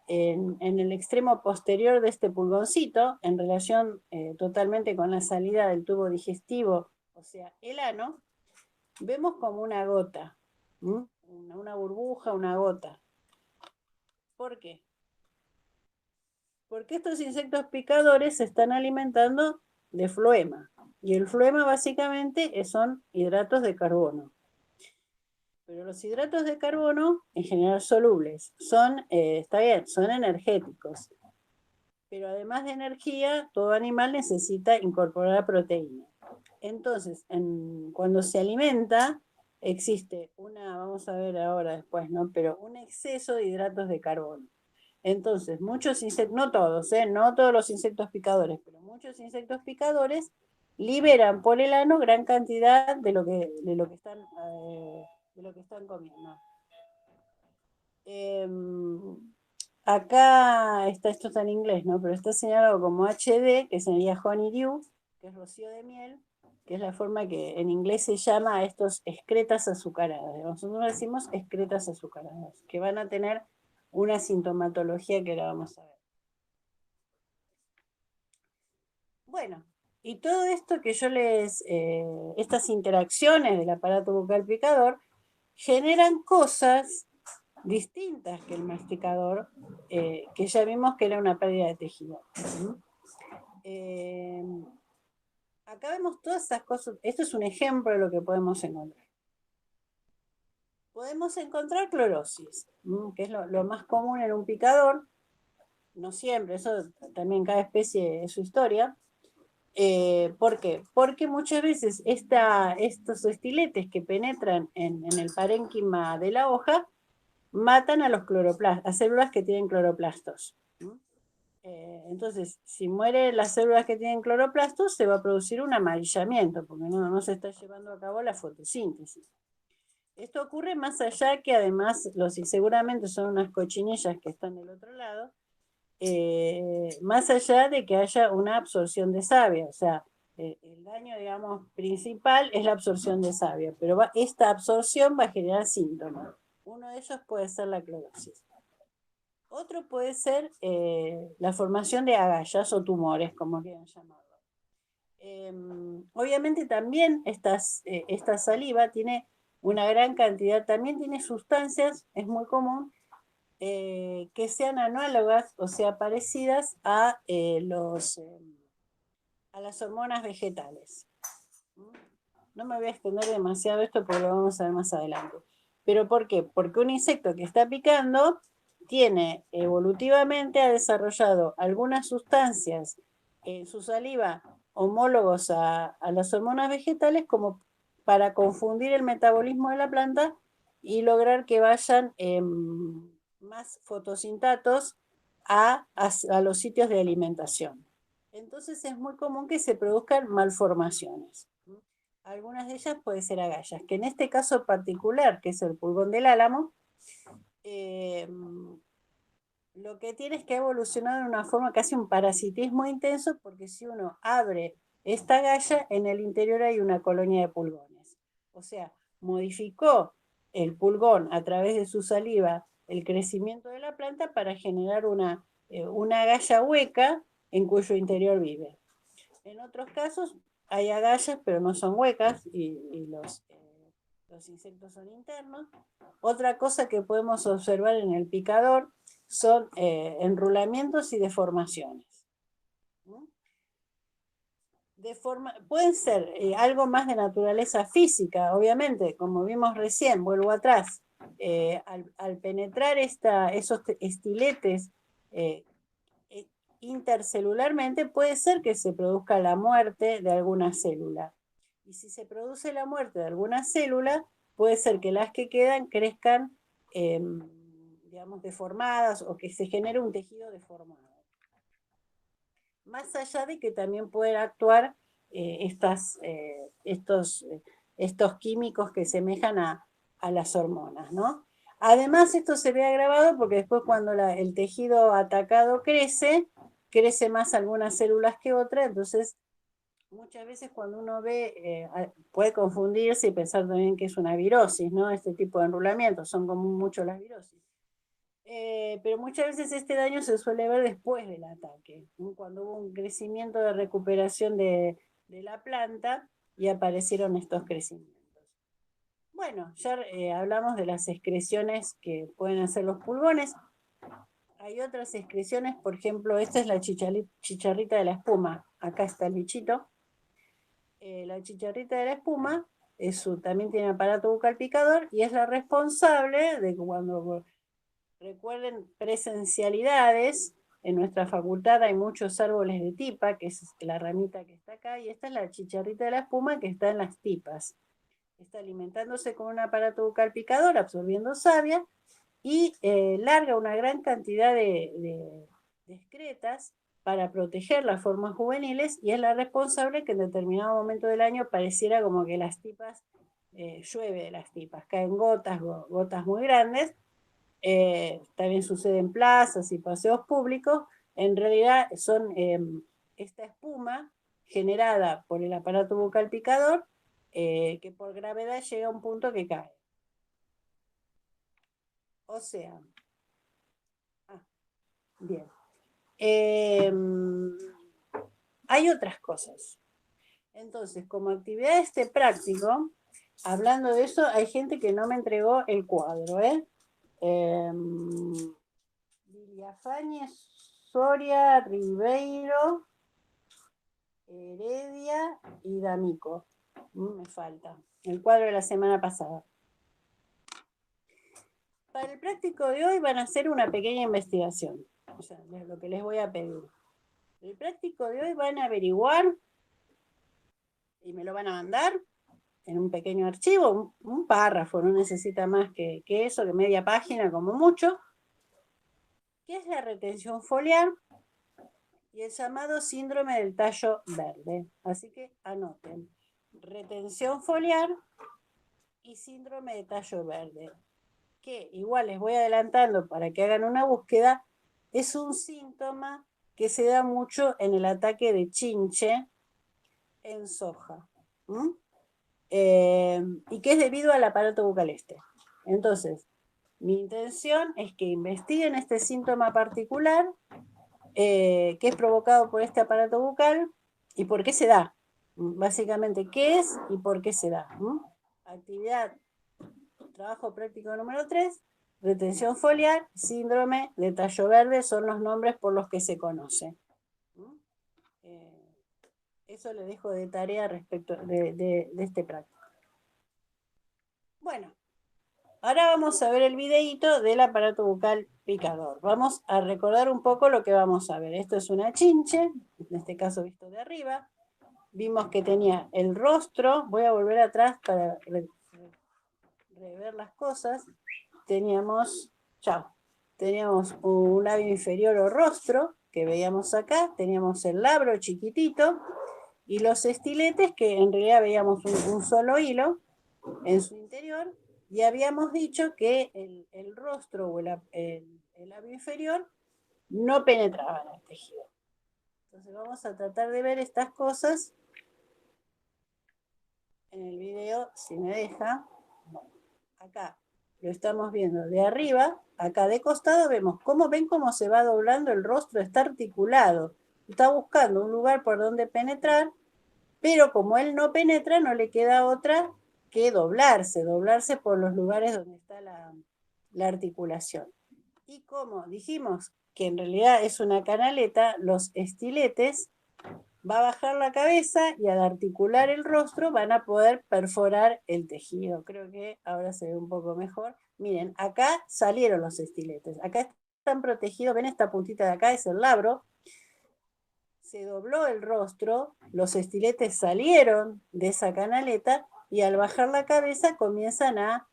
en el extremo posterior de este pulgoncito, en relación totalmente con la salida del tubo digestivo, o sea, el ano, vemos como una gota, una burbuja, una gota. ¿Por qué? Porque estos insectos picadores se están alimentando de floema, y el floema básicamente son hidratos de carbono. Pero los hidratos de carbono, en general solubles, está bien, son energéticos. Pero además de energía, todo animal necesita incorporar proteína. Entonces, cuando se alimenta, existe vamos a ver ahora después, ¿no? Pero un exceso de hidratos de carbono. Entonces, muchos insectos, no todos, no todos los insectos picadores, pero muchos insectos picadores liberan por el ano gran cantidad de lo que están comiendo. Acá esto está en inglés, ¿no? Pero está señalado como HD, que sería honeydew, que es rocío de miel, que es la forma que en inglés se llama a estos excretas azucaradas. Nosotros decimos excretas azucaradas, que van a tener una sintomatología que ahora vamos a ver. Bueno, y todo esto que estas interacciones del aparato bucal picador generan cosas distintas que el masticador, que ya vimos que era una pérdida de tejido. Acá vemos todas esas cosas. Esto es un ejemplo de lo que podemos encontrar. Podemos encontrar clorosis, que es lo más común en un picador. No siempre, eso también cada especie es su historia. ¿Por qué? Porque muchas veces estos estiletes que penetran en el parénquima de la hoja matan a a células que tienen cloroplastos. Entonces, si mueren las células que tienen cloroplastos, se va a producir un amarillamiento, porque no se está llevando a cabo la fotosíntesis. Esto ocurre más allá que además, seguramente son unas cochinillas que están del otro lado, más allá de que haya una absorción de savia, o sea, el daño, digamos, principal es la absorción de savia, pero esta absorción va a generar síntomas. Uno de ellos puede ser la clorosis. Otro puede ser la formación de agallas o tumores, como quieran llamarlo. Obviamente también esta saliva tiene una gran cantidad, también tiene sustancias, es muy común, que sean análogas, o sea, parecidas a las hormonas vegetales. No me voy a extender demasiado esto porque lo vamos a ver más adelante. ¿Pero por qué? Porque un insecto que está picando evolutivamente ha desarrollado algunas sustancias en su saliva homólogos a las hormonas vegetales como para confundir el metabolismo de la planta y lograr que vayan más fotosintatos a los sitios de alimentación. Entonces es muy común que se produzcan malformaciones. Algunas de ellas pueden ser agallas, que en este caso particular, que es el pulgón del álamo, eh, lo que tiene es que ha evolucionado de una forma casi un parasitismo intenso, porque si uno abre esta agalla, en el interior hay una colonia de pulgones. O sea, modificó el pulgón a través de su saliva el crecimiento de la planta para generar una agalla hueca en cuyo interior vive. En otros casos hay agallas, pero no son huecas y los insectos son internos. Otra cosa que podemos observar en el picador son enrulamientos y deformaciones. Pueden ser algo más de naturaleza física, obviamente, como vimos recién, vuelvo atrás, al penetrar esos estiletes eh, intercelularmente, puede ser que se produzca la muerte de alguna célula. Y si se produce la muerte de alguna célula, puede ser que las que quedan crezcan, digamos, deformadas o que se genere un tejido deformado. Más allá de que también pueden actuar estos químicos que semejan a las hormonas, ¿no? Además, esto se ve agravado porque después cuando el tejido atacado crece más algunas células que otras, entonces muchas veces cuando uno ve, puede confundirse y pensar también que es una virosis, ¿no? Este tipo de enrulamientos, son como mucho las virosis. Pero muchas veces este daño se suele ver después del ataque, ¿no? Cuando hubo un crecimiento de recuperación de la planta y aparecieron estos crecimientos. Bueno, ya hablamos de las excreciones que pueden hacer los pulgones. Hay otras excreciones, por ejemplo, esta es la chicharrita de la espuma. Acá está el bichito. La chicharrita de la espuma también tiene aparato bucal picador y es la responsable de cuando, recuerden, presencialidades. En nuestra facultad hay muchos árboles de tipa, que es la ramita que está acá, y esta es la chicharrita de la espuma que está en las tipas. Está alimentándose con un aparato bucal picador, absorbiendo savia, y larga una gran cantidad de excretas para proteger las formas juveniles, y es la responsable que en determinado momento del año pareciera como que las tipas, llueve de las tipas, caen gotas muy grandes. También sucede en plazas y paseos públicos. En realidad son esta espuma generada por el aparato bucal picador, que por gravedad llega a un punto que cae. O sea, bien. Hay otras cosas. Entonces, como actividad de este práctico, hablando de eso, hay gente que no me entregó el cuadro, ¿eh? Villafañez, Soria, Ribeiro, Heredia y D'Amico. Me falta. El cuadro de la semana pasada. Para el práctico de hoy van a hacer una pequeña investigación. O sea, es lo que les voy a pedir. El práctico de hoy van a averiguar y me lo van a mandar en un pequeño archivo, un párrafo, no necesita más que eso, que media página como mucho, que es la retención foliar y el llamado síndrome del tallo verde. Así que anoten, retención foliar y síndrome de tallo verde, que igual les voy adelantando para que hagan una búsqueda, es un síntoma que se da mucho en el ataque de chinche en soja. Y que es debido al aparato bucal este. Entonces, mi intención es que investiguen este síntoma particular, que es provocado por este aparato bucal y por qué se da. Básicamente, qué es y por qué se da. Actividad, trabajo práctico número 3, retención foliar, síndrome de tallo verde son los nombres por los que se conoce. Eso le dejo de tarea respecto de este práctico. Bueno, ahora vamos a ver el videíto del aparato bucal picador. Vamos a recordar un poco lo que vamos a ver. Esto es una chinche, en este caso visto de arriba. Vimos que tenía el rostro. Voy a volver atrás para rever las cosas. Teníamos un labio inferior o rostro, que veíamos acá, teníamos el labro chiquitito, y los estiletes, que en realidad veíamos un solo hilo en su interior, y habíamos dicho que el rostro o el labio inferior no penetraba en el tejido. Entonces vamos a tratar de ver estas cosas en el video, si me deja. Acá lo estamos viendo de arriba, acá de costado vemos ven cómo se va doblando el rostro, está articulado, está buscando un lugar por donde penetrar, pero como él no penetra, no le queda otra que doblarse por los lugares donde está la articulación. Y como dijimos que en realidad es una canaleta, los estiletes va a bajar la cabeza y al articular el rostro van a poder perforar el tejido. Creo que ahora se ve un poco mejor. Miren, acá salieron los estiletes. Acá están protegidos. ¿Ven esta puntita de acá? Es el labro. Se dobló el rostro, los estiletes salieron de esa canaleta y al bajar la cabeza comienzan a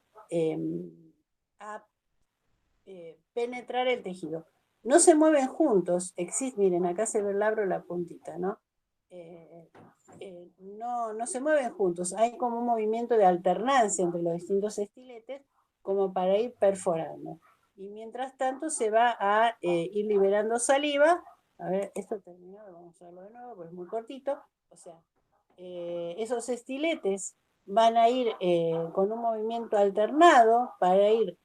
penetrar el tejido. No se mueven juntos. Miren, acá se ve el labro, la puntita, ¿no? No se mueven juntos, hay como un movimiento de alternancia entre los distintos estiletes como para ir perforando. Y mientras tanto se va a ir liberando saliva. A ver, esto terminó, vamos a verlo de nuevo porque es muy cortito. O sea, esos estiletes van a ir con un movimiento alternado para ir,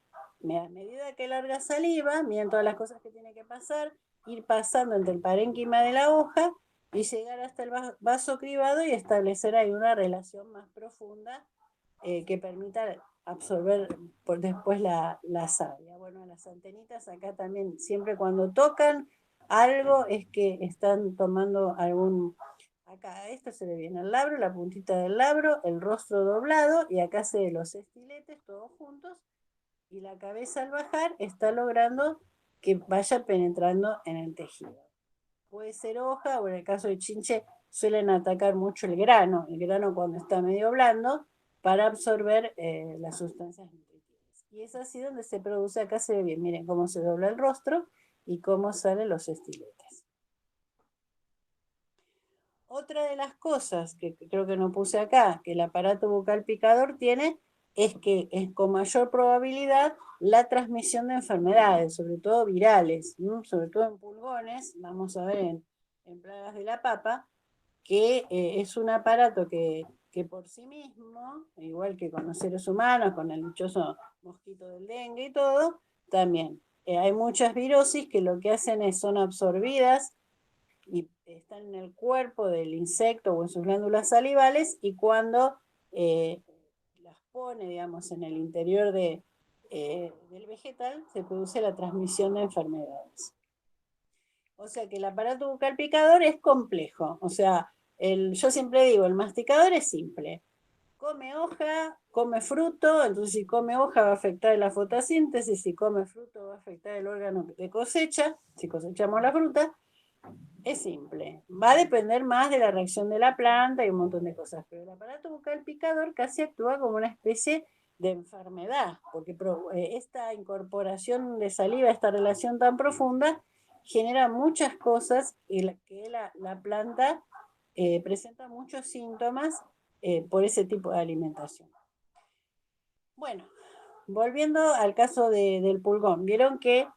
a medida que larga saliva, miren todas las cosas que tiene que pasar, ir pasando entre el parénquima de la hoja y llegar hasta el vaso cribado y establecer ahí una relación más profunda que permita absorber después la savia. Bueno, las antenitas acá también, siempre cuando tocan algo es que están tomando algún... Acá esto se ve bien el labro, la puntita del labro, el rostro doblado, y acá se ven los estiletes todos juntos, y la cabeza al bajar está logrando que vaya penetrando en el tejido. Puede ser hoja, o en el caso de chinche suelen atacar mucho el grano cuando está medio blando, para absorber las sustancias nutritivas. Y es así donde se produce, acá se ve bien, miren cómo se dobla el rostro y cómo salen los estiletes. Otra de las cosas que creo que no puse acá, que el aparato bucal picador tiene, es que es con mayor probabilidad la transmisión de enfermedades, sobre todo virales, ¿no? Sobre todo en pulgones, vamos a ver en plagas de la papa, que es un aparato que por sí mismo, igual que con los seres humanos, con el dichoso mosquito del dengue y todo, también hay muchas virosis que lo que hacen son absorbidas y están en el cuerpo del insecto o en sus glándulas salivales, y cuando las pone, digamos, en el interior del vegetal, se produce la transmisión de enfermedades. O sea que el aparato bucal picador es complejo. O sea, yo siempre digo, el masticador es simple. Come hoja, come fruto, entonces si come hoja va a afectar la fotosíntesis, si come fruto va a afectar el órgano de cosecha, si cosechamos la fruta. Es simple. Va a depender más de la reacción de la planta y un montón de cosas, pero el aparato bucal picador casi actúa como una especie de enfermedad, porque esta incorporación de saliva, esta relación tan profunda, genera muchas cosas y que la planta presenta muchos síntomas por ese tipo de alimentación. Bueno, volviendo al caso del pulgón, vieron que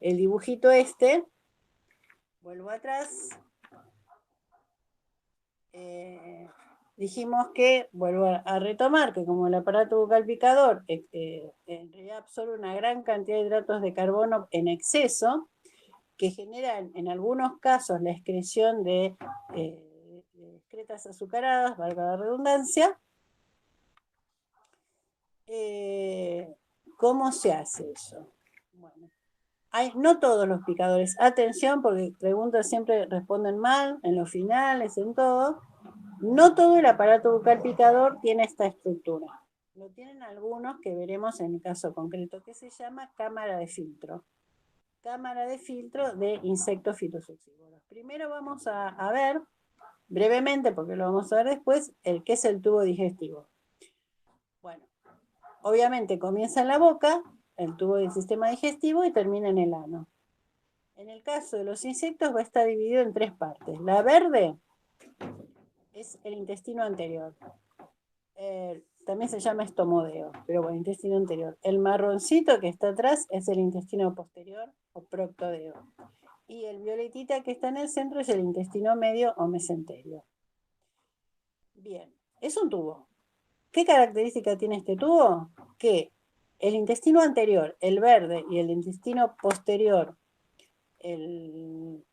el dibujito vuelvo atrás, dijimos que, vuelvo a retomar, que como el aparato bucal picador en realidad absorbe una gran cantidad de hidratos de carbono en exceso, que generan en algunos casos la excreción de excretas azucaradas, valga la redundancia. ¿Cómo se hace eso? Bueno, no todos los picadores, atención, porque preguntas siempre responden mal, en los finales, en todo. No todo el aparato bucal picador tiene esta estructura. Lo tienen algunos que veremos en el caso concreto, que se llama cámara de filtro. Cámara de filtro de insectos fitosuccívoros. Primero vamos a ver, brevemente, porque lo vamos a ver después, qué es el tubo digestivo. Bueno, obviamente comienza en la boca, el tubo del sistema digestivo, y termina en el ano. en el caso de los insectos va a estar dividido en tres partes. La verde es el intestino anterior. También se llama estomodeo, pero bueno, intestino anterior. El marroncito que está atrás es el intestino posterior o proctodeo. Y el violetita que está en el centro es el intestino medio o mesenterio. Bien, es un tubo. ¿Qué característica tiene este tubo? Que el intestino anterior, el verde, y el intestino posterior, el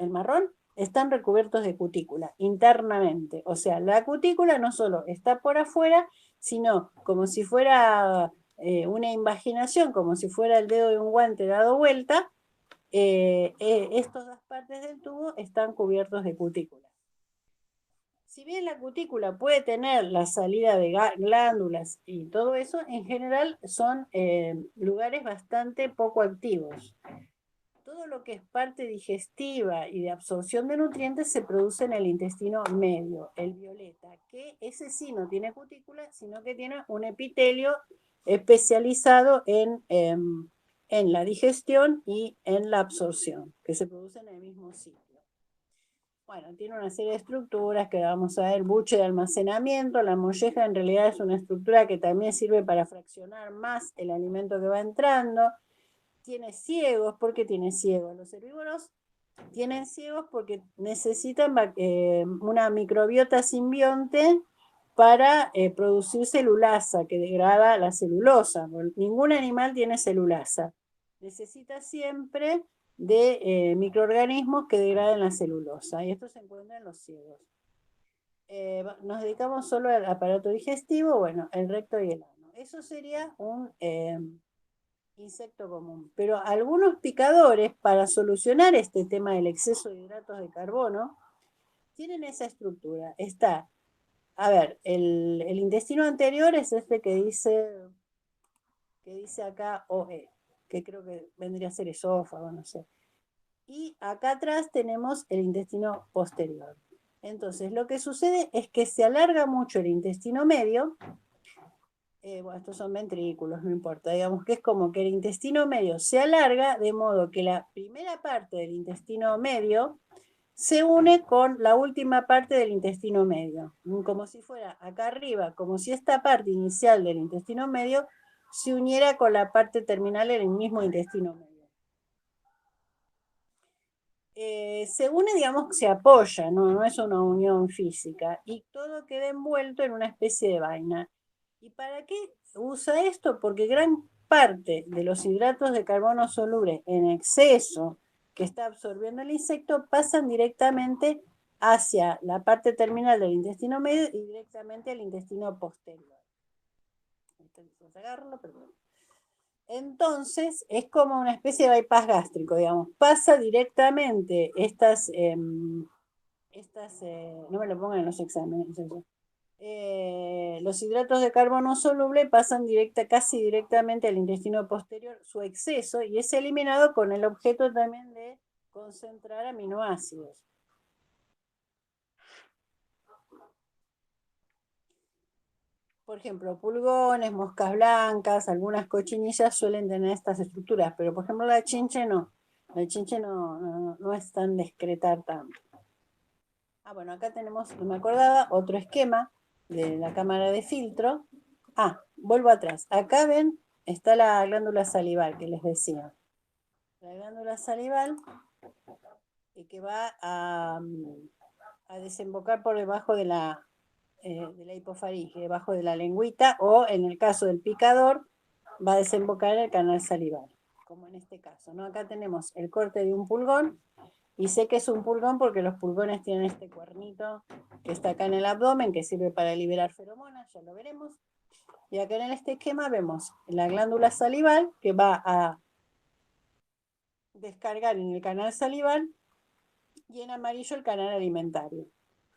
marrón, están recubiertos de cutícula internamente. O sea, la cutícula no solo está por afuera, sino como si fuera una invaginación, como si fuera el dedo de un guante dado vuelta, estas dos partes del tubo están cubiertos de cutícula. Si bien la cutícula puede tener la salida de glándulas y todo eso, en general son lugares bastante poco activos. Todo lo que es parte digestiva y de absorción de nutrientes se produce en el intestino medio, el violeta, que ese sí no tiene cutícula, sino que tiene un epitelio especializado en la digestión y en la absorción, que se produce en el mismo sitio. Bueno, tiene una serie de estructuras que vamos a ver, buche de almacenamiento, la molleja en realidad es una estructura que también sirve para fraccionar más el alimento que va entrando. Tiene ciegos, ¿por qué tiene ciegos? Los herbívoros tienen ciegos porque necesitan una microbiota simbionte para producir celulasa, que degrada la celulosa. Ningún animal tiene celulasa. Necesita siempre de microorganismos que degraden la celulosa, y esto se encuentra en los ciegos. Nos dedicamos solo al aparato digestivo, bueno, el recto y el ano. Eso sería un insecto común. Pero algunos picadores, para solucionar este tema del exceso de hidratos de carbono, tienen esa estructura. Está, a ver, el intestino anterior es este que dice acá OE, que creo que vendría a ser esófago, no sé. Y acá atrás tenemos el intestino posterior. Entonces, lo que sucede es que se alarga mucho el intestino medio. Bueno, estos son ventrículos, no importa, digamos que es como que el intestino medio se alarga de modo que la primera parte del intestino medio se une con la última parte del intestino medio, como si fuera acá arriba, como si esta parte inicial del intestino medio se uniera con la parte terminal del mismo intestino medio. Se une, digamos, se apoya, no es una unión física, y todo queda envuelto en una especie de vaina. ¿Y para qué usa esto? Porque gran parte de los hidratos de carbono solubles en exceso que está absorbiendo el insecto pasan directamente hacia la parte terminal del intestino medio y directamente al intestino posterior. Entonces, agarro, perdón. Entonces, es como una especie de bypass gástrico, digamos. Pasa directamente no me lo pongan en los exámenes, los hidratos de carbono soluble pasan casi directamente al intestino posterior, su exceso, y es eliminado con el objeto también de concentrar aminoácidos. Por ejemplo, pulgones, moscas blancas, algunas cochinillas suelen tener estas estructuras, pero por ejemplo la chinche no. La chinche no es tan de excretar tanto. Bueno, acá tenemos, no me acordaba, otro esquema de la cámara de filtro. Vuelvo atrás. Acá ven, está la glándula salival que les decía. La glándula salival que va a desembocar por debajo de la hipofaringe, debajo de la lengüita, o en el caso del picador, va a desembocar en el canal salival, como en este caso, ¿no? Acá tenemos el corte de un pulgón, y sé que es un pulgón porque los pulgones tienen este cuernito que está acá en el abdomen, que sirve para liberar feromonas, ya lo veremos. Y acá en este esquema vemos la glándula salival que va a descargar en el canal salival, y en amarillo el canal alimentario.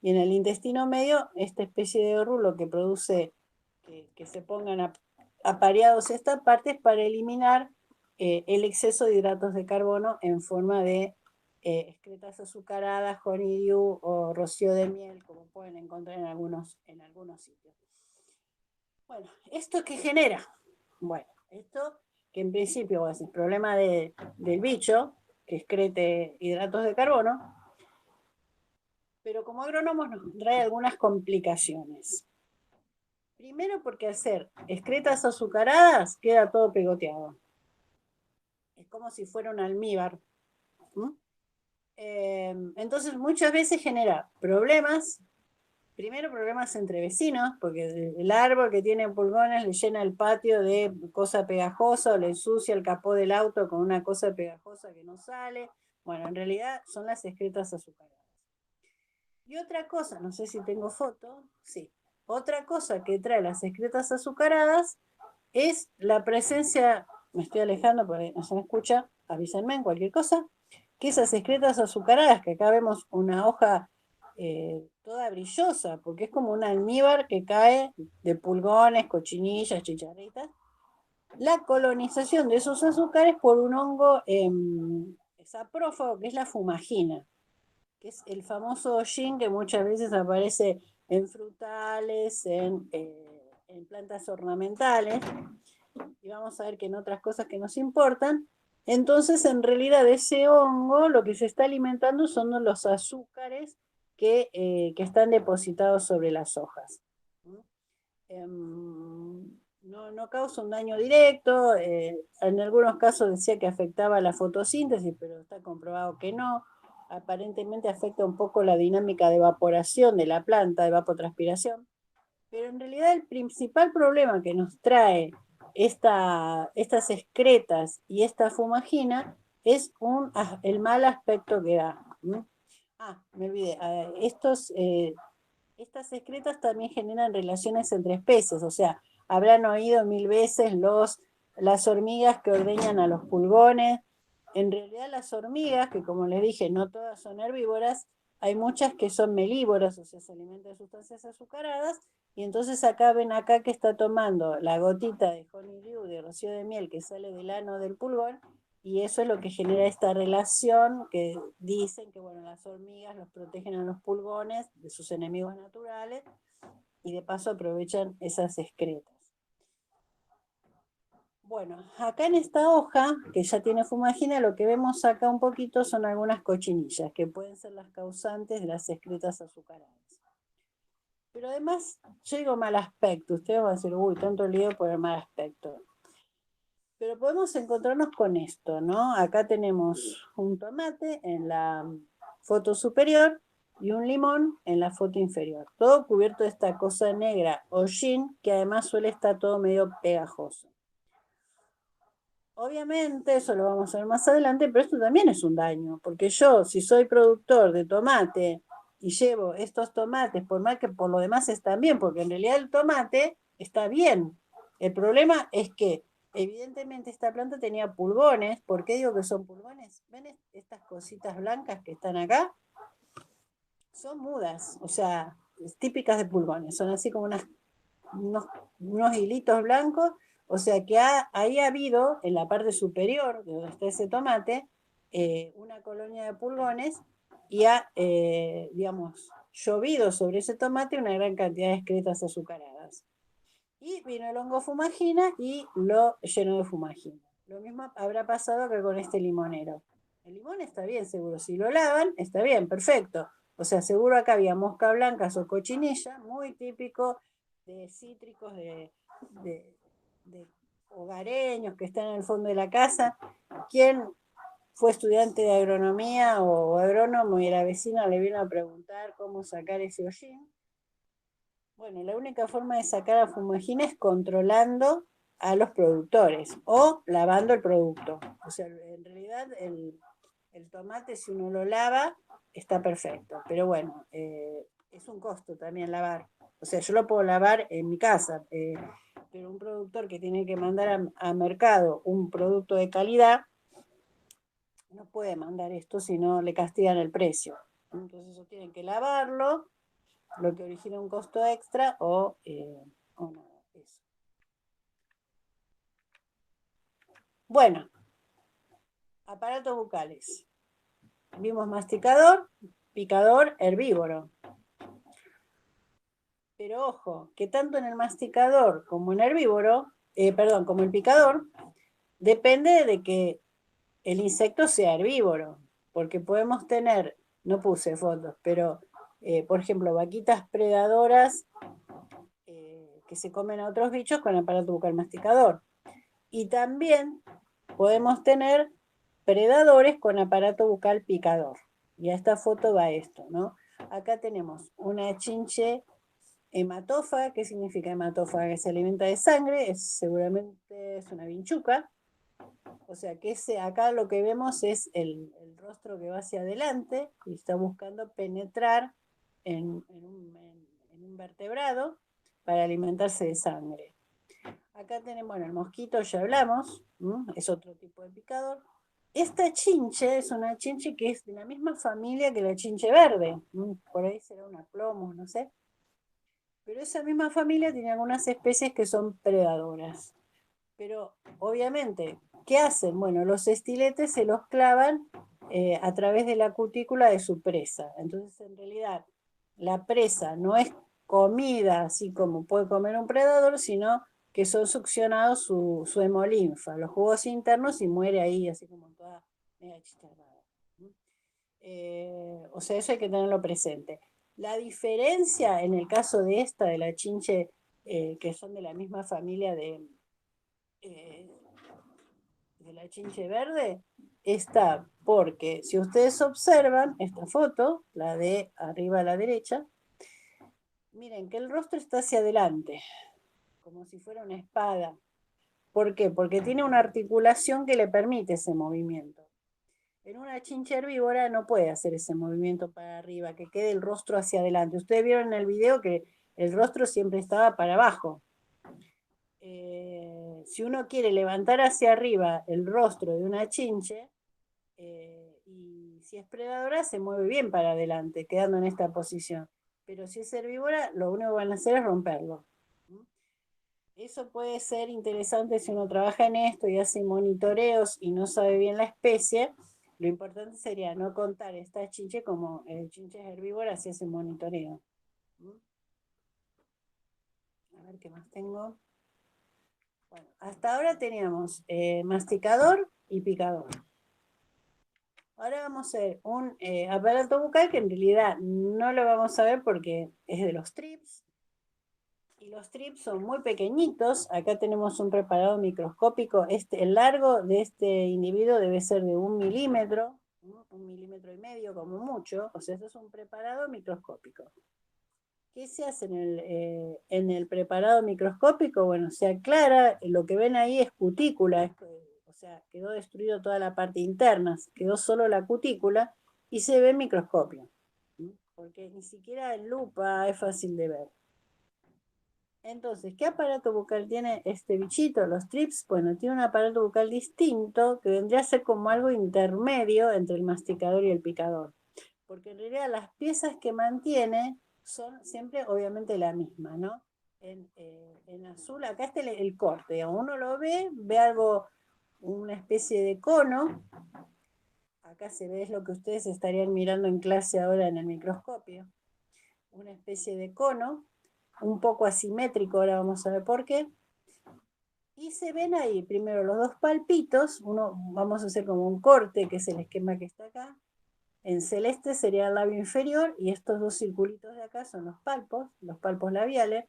Y en el intestino medio, esta especie de rulo que produce que se pongan apareados estas partes para eliminar el exceso de hidratos de carbono en forma de excretas azucaradas, honeydew o rocío de miel, como pueden encontrar en algunos sitios. Bueno, ¿esto qué genera? Bueno, esto que en principio es el problema del bicho, que excrete hidratos de carbono, pero como agrónomos nos trae algunas complicaciones. Primero porque al ser excretas azucaradas queda todo pegoteado. Es como si fuera un almíbar. Entonces muchas veces genera problemas. Primero problemas entre vecinos, porque el árbol que tiene pulgones le llena el patio de cosa pegajosa o le ensucia el capó del auto con una cosa pegajosa que no sale. Bueno, en realidad son las excretas azucaradas. Y otra cosa, no sé si tengo foto, sí. Otra cosa que trae las excretas azucaradas es la presencia, me estoy alejando porque no se me escucha, avísenme en cualquier cosa, que esas excretas azucaradas, que acá vemos una hoja toda brillosa, porque es como un almíbar que cae de pulgones, cochinillas, chicharritas, la colonización de esos azúcares por un hongo saprófago que es la fumagina, que es el famoso hollín que muchas veces aparece en frutales, en plantas ornamentales, y vamos a ver que en otras cosas que nos importan. Entonces, en realidad, ese hongo lo que se está alimentando son los azúcares que están depositados sobre las hojas. No causa un daño directo, en algunos casos decía que afectaba la fotosíntesis, pero está comprobado que no. Aparentemente afecta un poco la dinámica de evaporación de la planta, de evapotranspiración, pero en realidad el principal problema que nos trae estas excretas y esta fumagina es el mal aspecto que da. Me olvidé. Estas excretas también generan relaciones entre especies, o sea, habrán oído mil veces las hormigas que ordeñan a los pulgones. En realidad las hormigas, que como les dije, no todas son herbívoras, hay muchas que son melívoras, o sea, se alimentan de sustancias azucaradas, y entonces ven acá que está tomando la gotita de honeydew, de rocío de miel que sale del ano del pulgón, y eso es lo que genera esta relación que dicen que, bueno, las hormigas los protegen a los pulgones de sus enemigos naturales y de paso aprovechan esas excretas. Bueno, acá en esta hoja, que ya tiene fumagina, lo que vemos acá un poquito son algunas cochinillas, que pueden ser las causantes de las excretas azucaradas. Pero además, yo digo mal aspecto, ustedes van a decir, uy, tanto lío por el mal aspecto. Pero podemos encontrarnos con esto, ¿no? Acá tenemos un tomate en la foto superior y un limón en la foto inferior. Todo cubierto de esta cosa negra, hollín, que además suele estar todo medio pegajoso. Obviamente, eso lo vamos a ver más adelante, pero esto también es un daño, porque yo, si soy productor de tomate y llevo estos tomates, por más que por lo demás están bien, porque en realidad el tomate está bien. El problema es que, evidentemente, esta planta tenía pulgones. ¿Por qué digo que son pulgones? ¿Ven estas cositas blancas que están acá? Son mudas, o sea, típicas de pulgones. Son así como unos hilitos blancos, o sea que ahí ha habido, en la parte superior de donde está ese tomate, una colonia de pulgones y digamos, llovido sobre ese tomate una gran cantidad de excretas azucaradas. Y vino el hongo fumagina y lo llenó de fumagina. Lo mismo habrá pasado que con este limonero. El limón está bien, seguro. Si lo lavan, está bien, perfecto. O sea, seguro acá había mosca blanca o cochinilla, muy típico de cítricos, de hogareños que están en el fondo de la casa. ¿Quién fue estudiante de agronomía o agrónomo y la vecina le vino a preguntar cómo sacar ese hollín? Bueno, la única forma de sacar a fumagina es controlando a los productores o lavando el producto. O sea, en realidad el tomate, si uno lo lava, está perfecto. Pero bueno, es un costo también lavar. O sea, yo lo puedo lavar en mi casa, pero un productor que tiene que mandar a mercado un producto de calidad, no puede mandar esto si no le castigan el precio. Entonces, ellos tienen que lavarlo, lo que origina un costo extra o no, eso. Bueno, aparatos bucales. Vimos masticador, picador, herbívoro. Pero ojo, que tanto en el masticador como en herbívoro, como el picador, depende de que el insecto sea herbívoro, porque podemos tener, no puse fotos, pero por ejemplo, vaquitas predadoras que se comen a otros bichos con aparato bucal masticador. Y también podemos tener predadores con aparato bucal picador. Y a esta foto va esto, ¿no? Acá tenemos una chinche hematófaga. ¿Qué significa hematófaga? Que se alimenta de sangre, seguramente es una vinchuca. O sea que acá lo que vemos es el rostro que va hacia adelante y está buscando penetrar en un vertebrado para alimentarse de sangre. Acá tenemos, bueno, el mosquito ya hablamos, es otro tipo de picador. Esta chinche es una chinche que es de la misma familia que la chinche verde. Por ahí será una plomo, no sé. Pero esa misma familia tiene algunas especies que son predadoras. Pero obviamente, ¿qué hacen? Bueno, los estiletes se los clavan a través de la cutícula de su presa. Entonces, en realidad, la presa no es comida así como puede comer un predador, sino que son succionados su hemolinfa, los jugos internos, y muere ahí, así como toda media chicharrada. O sea, eso hay que tenerlo presente. La diferencia en el caso de esta, de la chinche, que son de la misma familia eh, de la chinche verde, está porque si ustedes observan esta foto, la de arriba a la derecha, miren que el rostro está hacia adelante, como si fuera una espada. ¿Por qué? Porque tiene una articulación que le permite ese movimiento. En una chincha herbívora no puede hacer ese movimiento para arriba, que quede el rostro hacia adelante. Ustedes vieron en el video que el rostro siempre estaba para abajo. Si uno quiere levantar hacia arriba el rostro de una chinche, y si es predadora, se mueve bien para adelante, quedando en esta posición. Pero si es herbívora, lo único que van a hacer es romperlo. Eso puede ser interesante si uno trabaja en esto y hace monitoreos y no sabe bien la especie. Lo importante sería no contar esta chinche como chinches herbívoras si hace monitoreo. A ver qué más tengo. Bueno, hasta ahora teníamos masticador y picador. Ahora vamos a ver un aparato bucal que en realidad no lo vamos a ver porque es de los trips. Y los trips son muy pequeñitos. Acá tenemos un preparado microscópico. El largo de este individuo debe ser de 1 milímetro, ¿no? 1,5 milímetros como mucho. O sea, esto es un preparado microscópico. ¿Qué se hace en el preparado microscópico? Bueno, se aclara, lo que ven ahí es cutícula, o sea, quedó destruido toda la parte interna, quedó solo la cutícula y se ve en microscopio, porque ni siquiera en lupa es fácil de ver. Entonces, ¿qué aparato bucal tiene este bichito? Los trips, bueno, tiene un aparato bucal distinto que vendría a ser como algo intermedio entre el masticador y el picador, porque en realidad las piezas que mantiene son siempre obviamente la misma, ¿no? En azul, acá está el corte, digamos, uno lo ve algo, una especie de cono, acá se ve es lo que ustedes estarían mirando en clase ahora en el microscopio, una especie de cono, un poco asimétrico, ahora vamos a ver por qué, y se ven ahí primero los dos palpitos, uno vamos a hacer como un corte, que es el esquema que está acá. En celeste sería el labio inferior y estos dos circulitos de acá son los palpos labiales.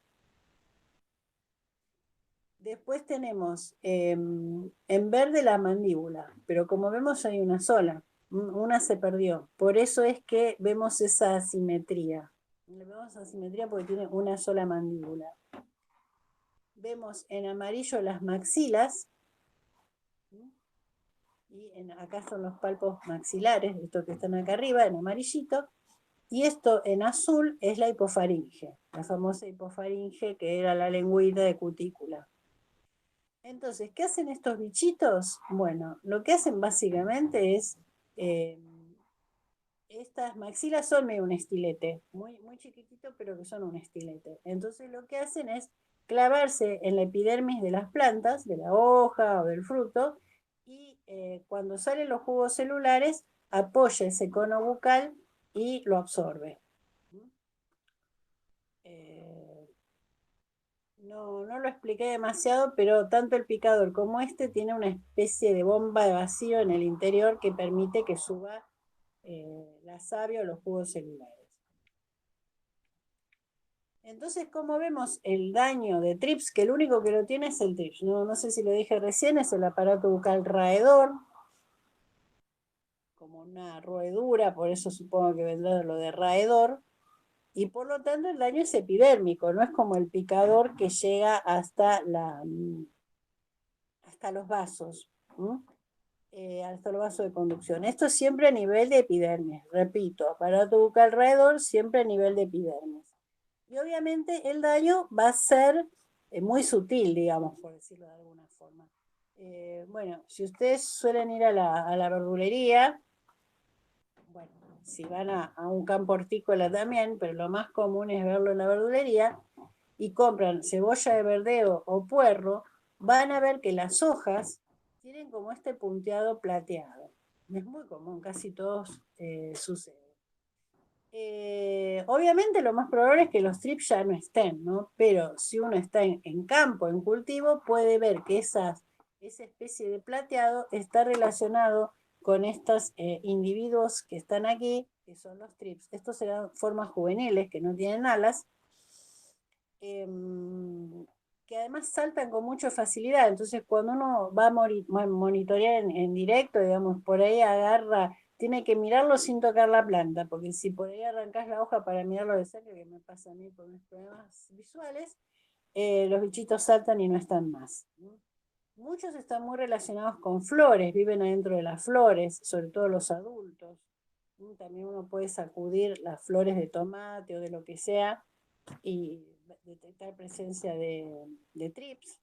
Después tenemos en verde la mandíbula, pero como vemos hay una sola, una se perdió. Por eso es que vemos esa asimetría. Vemos asimetría porque tiene una sola mandíbula. Vemos en amarillo las maxilas, y acá son los palpos maxilares, estos que están acá arriba en amarillito. Y esto en azul es la hipofaringe, la famosa hipofaringe que era la lengüita de cutícula. Entonces, ¿qué hacen estos bichitos? Bueno, lo que hacen básicamente es, estas maxilas son medio un estilete, muy, muy chiquitito, pero que son un estilete. Entonces lo que hacen es clavarse en la epidermis de las plantas, de la hoja o del fruto, y cuando salen los jugos celulares, apoya ese cono bucal y lo absorbe. No lo expliqué demasiado, pero tanto el picador como este tiene una especie de bomba de vacío en el interior que permite que suba la savia o los jugos celulares. Entonces, como vemos, el daño de TRIPS, que el único que lo tiene es el TRIPS. No sé si lo dije recién, es el aparato bucal raedor, como una roedura, por eso supongo que vendrá lo de raedor. Y por lo tanto el daño es epidérmico, no es como el picador que llega hasta los vasos, hasta los vasos de conducción. Esto siempre a nivel de epidermis, repito, aparato bucal alrededor, siempre a nivel de epidermis. Y obviamente el daño va a ser muy sutil, digamos, por decirlo de alguna forma. Bueno, si ustedes suelen ir a la verdulería, bueno, si van a un campo hortícola también, pero lo más común es verlo en la verdulería, y compran cebolla de verdeo o puerro, van a ver que las hojas tienen como este punteado plateado. Es muy común, casi todos sucede. Obviamente lo más probable es que los trips ya no estén, ¿no? Pero si uno está en campo, en cultivo, puede ver que esa especie de plateado está relacionado con estos individuos que están aquí, que son los trips. Estos serán formas juveniles que no tienen alas, eh, que además saltan con mucha facilidad. Entonces, cuando uno va a monitorear en directo, digamos, por ahí agarra, tiene que mirarlo sin tocar la planta, porque si por ahí arrancas la hoja para mirarlo de cerca, que me pasa a mí por mis problemas visuales, los bichitos saltan y no están más. Muchos están muy relacionados con flores, viven adentro de las flores, sobre todo los adultos. También uno puede sacudir las flores de tomate o de lo que sea y detectar presencia de trips.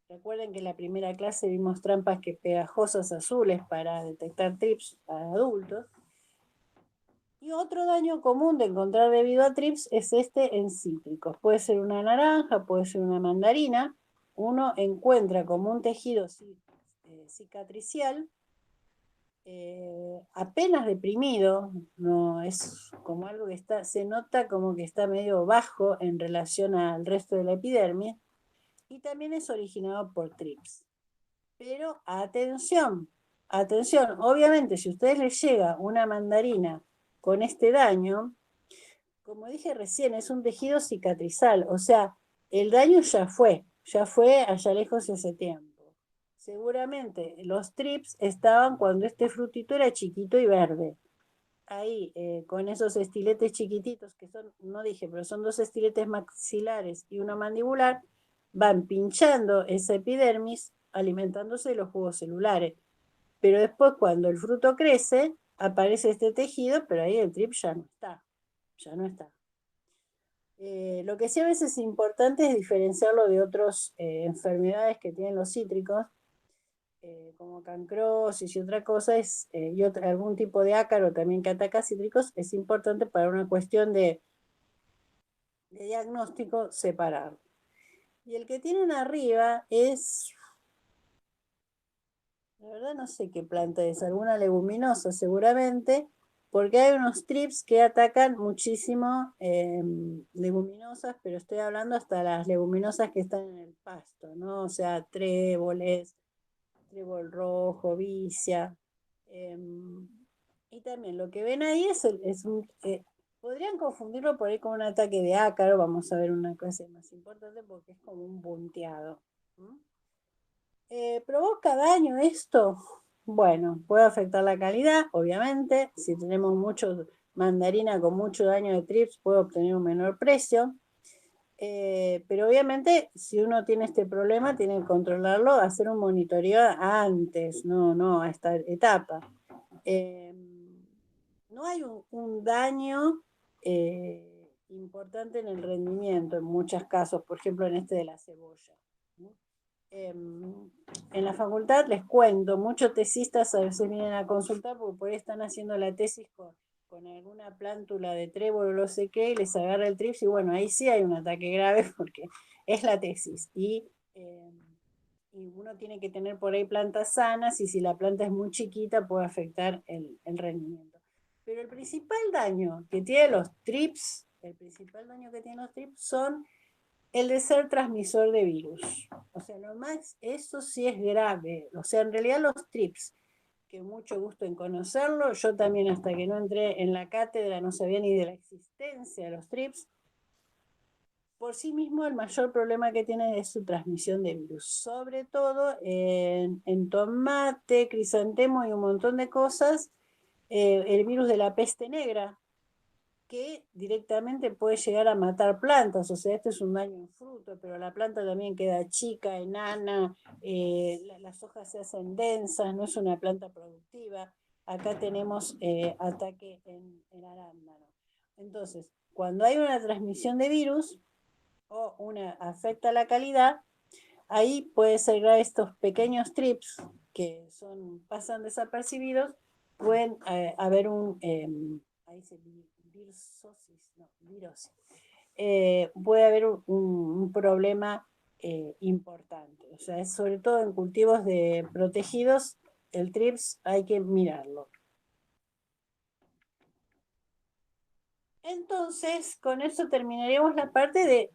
Recuerden que en la primera clase vimos trampas que pegajosas azules para detectar trips a adultos. Y otro daño común de encontrar debido a trips es este en cítricos. Puede ser una naranja, puede ser una mandarina. Uno encuentra como un tejido cicatricial apenas deprimido, no es como algo que está, se nota como que está medio bajo en relación al resto de la epidermis, y también es originado por trips. Pero atención, atención, obviamente si a ustedes les llega una mandarina con este daño, como dije recién, es un tejido cicatrizal, o sea, el daño ya fue allá lejos ese tiempo. Seguramente los trips estaban cuando este frutito era chiquito y verde. Ahí, con esos estiletes chiquititos, que son, no dije, pero son dos estiletes maxilares y uno mandibular, van pinchando esa epidermis, alimentándose de los jugos celulares. Pero después, cuando el fruto crece, aparece este tejido, pero ahí el trip ya no está. Ya no está. Lo que sí a veces es importante es diferenciarlo de otras enfermedades que tienen los cítricos, como cancrosis y otra cosa, algún tipo de ácaro también que ataca cítricos, es importante para una cuestión de diagnóstico separar. Y el que tienen arriba es, la verdad no sé qué planta es, alguna leguminosa seguramente, porque hay unos trips que atacan muchísimo leguminosas, pero estoy hablando hasta las leguminosas que están en el pasto, ¿no? O sea, tréboles, trébol rojo, vicia. Eh, y también lo que ven ahí podrían confundirlo por ahí con un ataque de ácaro, vamos a ver una cosa más importante porque es como un punteado. ¿Provoca daño esto? Bueno, puede afectar la calidad, obviamente. Si tenemos mucho mandarina con mucho daño de trips, puede obtener un menor precio. Pero obviamente, si uno tiene este problema, tiene que controlarlo, hacer un monitoreo antes, no a esta etapa. Eh, no hay un daño importante en el rendimiento en muchos casos, por ejemplo en este de la cebolla. ¿No? En la facultad les cuento, muchos tesistas a veces vienen a consultar porque por ahí están haciendo la tesis con alguna plántula de trébol o no sé qué, y les agarra el trips y bueno, ahí sí hay un ataque grave porque es la tesis. Y uno tiene que tener por ahí plantas sanas y si la planta es muy chiquita puede afectar el rendimiento. Pero el principal daño que tienen los trips, el principal daño que tienen los trips son el de ser transmisor de virus. O sea, nomás eso sí es grave. O sea, en realidad los TRIPS, que mucho gusto en conocerlo, yo también hasta que no entré en la cátedra no sabía ni de la existencia de los TRIPS. Por sí mismo el mayor problema que tiene es su transmisión de virus, sobre todo en tomate, crisantemo y un montón de cosas, el virus de la peste negra, que directamente puede llegar a matar plantas, o sea, esto es un daño en fruto, pero la planta también queda chica, enana, las hojas se hacen densas, no es una planta productiva. Acá tenemos ataque en arándano. Entonces, cuando hay una transmisión de virus o una afecta la calidad, ahí puede ser grave. Estos pequeños trips que pasan desapercibidos, pueden haber ahí se virosis, no, virosis. Puede haber un problema importante. O sea, es sobre todo en cultivos de protegidos, el TRIPS hay que mirarlo. Entonces, con eso terminaríamos la parte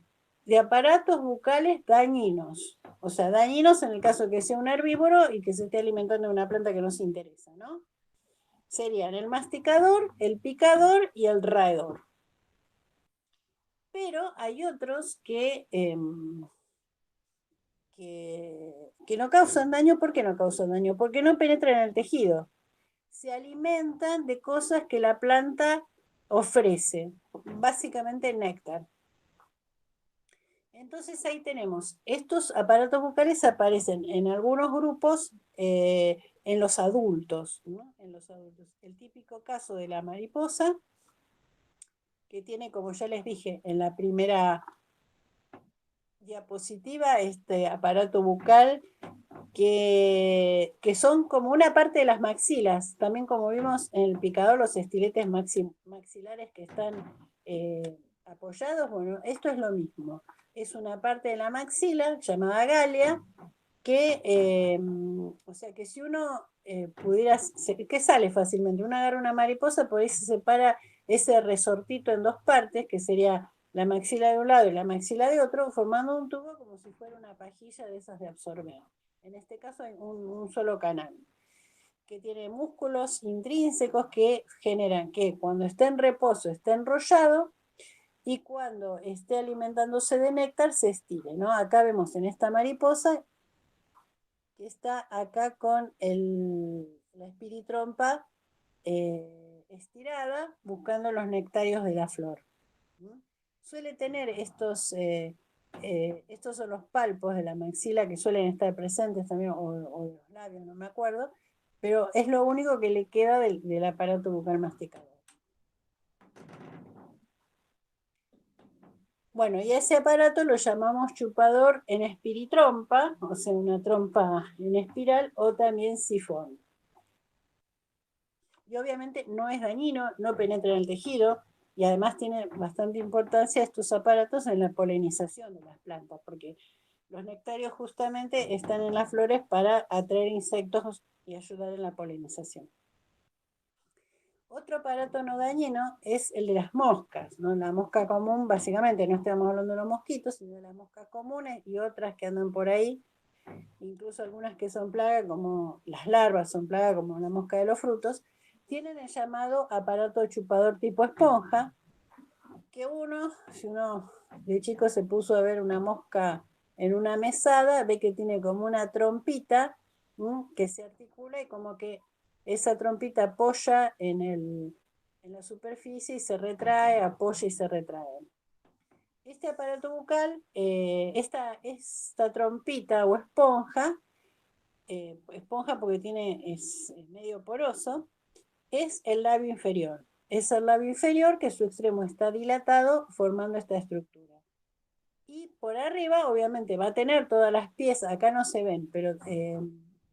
de aparatos bucales dañinos. O sea, dañinos en el caso que sea un herbívoro y que se esté alimentando de una planta que nos interesa, ¿no? Serían el masticador, el picador y el raedor. Pero hay otros que no causan daño. ¿Por qué no causan daño? Porque no penetran en el tejido. Se alimentan de cosas que la planta ofrece, básicamente néctar. Entonces ahí tenemos, estos aparatos bucales aparecen en algunos grupos en los adultos, ¿no? En los adultos. El típico caso de la mariposa, que tiene, como ya les dije en la primera diapositiva, este aparato bucal que son como una parte de las maxilas, también como vimos en el picador, los estiletes maxilares que están apoyados. Bueno, esto es lo mismo, es una parte de la maxila llamada galia, o sea que si uno pudiera, que sale fácilmente, uno agarra una mariposa, por ahí se separa ese resortito en dos partes, que sería la maxila de un lado y la maxila de otro, formando un tubo como si fuera una pajilla de esas de absorber. En este caso hay un solo canal, que tiene músculos intrínsecos que generan que cuando esté en reposo esté enrollado y cuando esté alimentándose de néctar se estire, ¿no? Acá vemos en esta mariposa que está acá con la espiritrompa estirada, buscando los nectarios de la flor. Suele tener estos son los palpos de la maxila que suelen estar presentes también, o de los labios, no me acuerdo, pero es lo único que le queda del aparato bucal masticador. Bueno, y ese aparato lo llamamos chupador en espiritrompa, o sea, una trompa en espiral, o también sifón. Y obviamente no es dañino, no penetra en el tejido, y además tiene bastante importancia estos aparatos en la polinización de las plantas, porque los nectarios justamente están en las flores para atraer insectos y ayudar en la polinización. Otro aparato no dañino es el de las moscas, ¿no? La mosca común, básicamente, no estamos hablando de los mosquitos, sino de las moscas comunes y otras que andan por ahí, incluso algunas que son plaga, como las larvas son plaga, como la mosca de los frutos, tienen el llamado aparato chupador tipo esponja, que si uno de chico se puso a ver una mosca en una mesada, ve que tiene como una trompita que se articula y como que esa trompita apoya en la superficie y se retrae, apoya y se retrae. Este aparato bucal, esta trompita o esponja, esponja porque es medio poroso, es el labio inferior. Es el labio inferior que su extremo está dilatado formando esta estructura. Y por arriba obviamente va a tener todas las piezas, acá no se ven, pero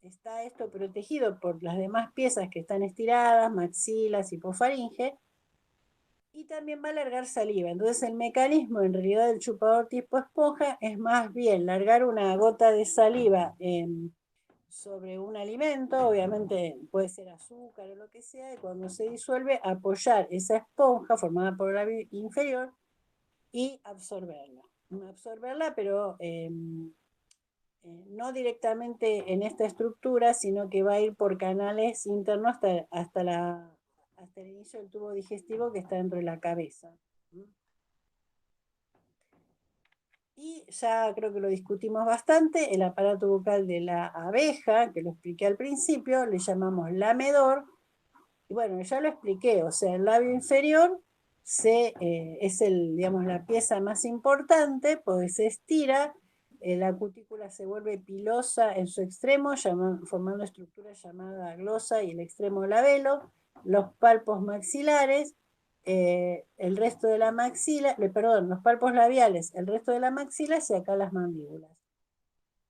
está esto protegido por las demás piezas que están estiradas, maxilas, hipofaringe, y también va a largar saliva. Entonces el mecanismo en realidad del chupador tipo esponja es más bien largar una gota de saliva sobre un alimento, obviamente puede ser azúcar o lo que sea, y cuando se disuelve apoyar esa esponja formada por el labio inferior y absorberla. absorberla, pero no directamente en esta estructura, sino que va a ir por canales internos hasta el inicio del tubo digestivo que está dentro de la cabeza. Y ya creo que lo discutimos bastante, el aparato bucal de la abeja, que lo expliqué al principio, le llamamos lamedor. Y bueno, ya lo expliqué, o sea, el labio inferior es digamos, la pieza más importante, pues se estira, la cutícula se vuelve pilosa en su extremo, formando estructura llamada glosa y el extremo labelo, los palpos maxilares, el resto de la maxila, perdón, los palpos labiales, el resto de la maxila y acá las mandíbulas.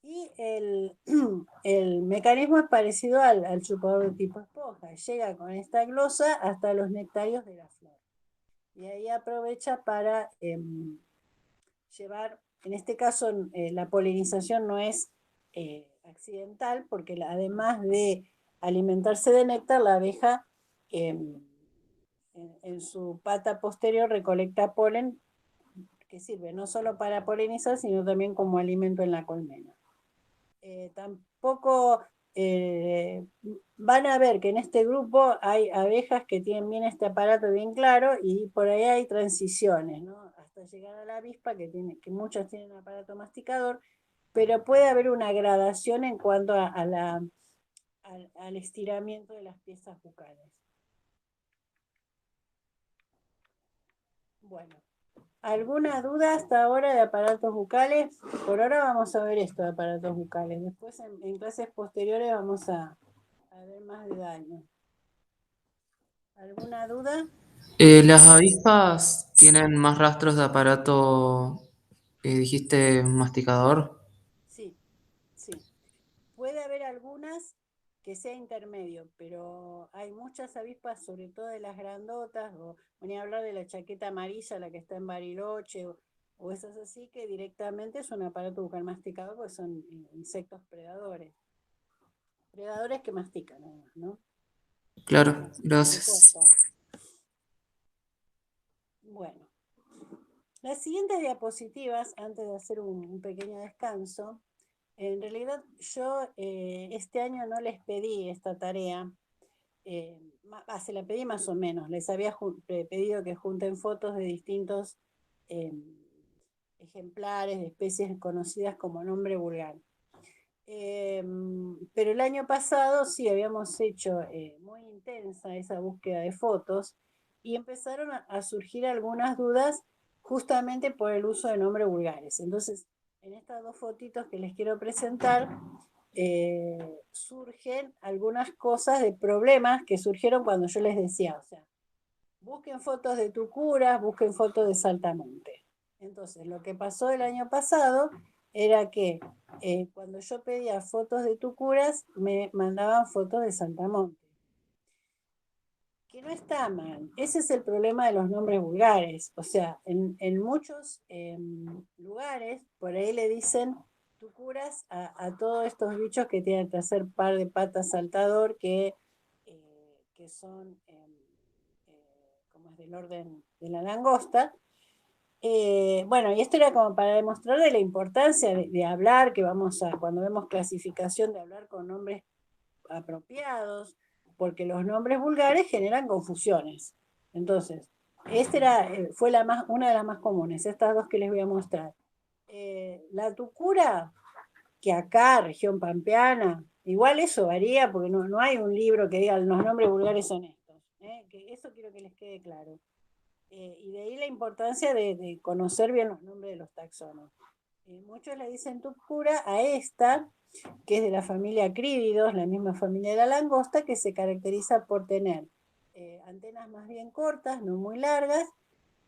Y el mecanismo es parecido al chupador de tipo esponja. Llega con esta glosa hasta los nectarios de la flor. Y ahí aprovecha para llevar, en este caso la polinización no es accidental, porque además de alimentarse de néctar, la abeja en su pata posterior recolecta polen que sirve no solo para polinizar, sino también como alimento en la colmena. Tampoco van a ver que en este grupo hay abejas que tienen bien este aparato bien claro y por ahí hay transiciones, ¿no? Hasta llegar a la avispa que muchas tienen aparato masticador, pero puede haber una gradación en cuanto al estiramiento de las piezas bucales. Bueno, ¿alguna duda hasta ahora de aparatos bucales? Por ahora vamos a ver esto de aparatos bucales. Después en clases posteriores vamos a ver más de daño. ¿Alguna duda? Las avispas tienen más rastros de aparato, dijiste masticador. Sí, sí. Puede haber algunas que sea intermedio, pero hay muchas avispas, sobre todo de las grandotas, o venía a hablar de la chaqueta amarilla, la que está en Bariloche, o esas así, que directamente es un aparato bucal masticador, porque son insectos predadores. Predadores que mastican, además, ¿no? Claro, Que gracias. cortan. Bueno, las siguientes diapositivas, antes de hacer un pequeño descanso, en realidad yo este año no les pedí esta tarea, se la pedí más o menos, les había pedido que junten fotos de distintos eh, ejemplares de especies conocidas como nombre vulgar. Pero el año pasado sí habíamos hecho muy intensa esa búsqueda de fotos y empezaron a surgir algunas dudas justamente por el uso de nombres vulgares. Entonces, en estas dos fotitos que les quiero presentar, surgen algunas cosas de problemas que surgieron cuando yo les decía, o sea, busquen fotos de Tucuras, busquen fotos de Saltamonte. Entonces, lo que pasó el año pasado era que cuando yo pedía fotos de Tucuras, me mandaban fotos de Saltamonte. Que no está mal. Ese es el problema de los nombres vulgares. O sea, en muchos lugares, por ahí le dicen Tucuras a todos estos bichos que tienen el tercer par de patas saltador, que son como es del orden de la langosta. Bueno, y esto era como para demostrarle la importancia de hablar, que cuando vemos clasificación, de hablar con nombres apropiados, porque los nombres vulgares generan confusiones. Entonces, fue una de las más comunes, estas dos que les voy a mostrar. La tucura, que acá, región pampeana, igual eso varía porque no hay un libro que diga los nombres vulgares son estos. Que eso quiero que les quede claro. Y de ahí la importancia de conocer bien los nombres de los taxones. Muchos le dicen tucura a esta, que es de la familia Acrívidos, la misma familia de la langosta, que se caracteriza por tener antenas más bien cortas, no muy largas,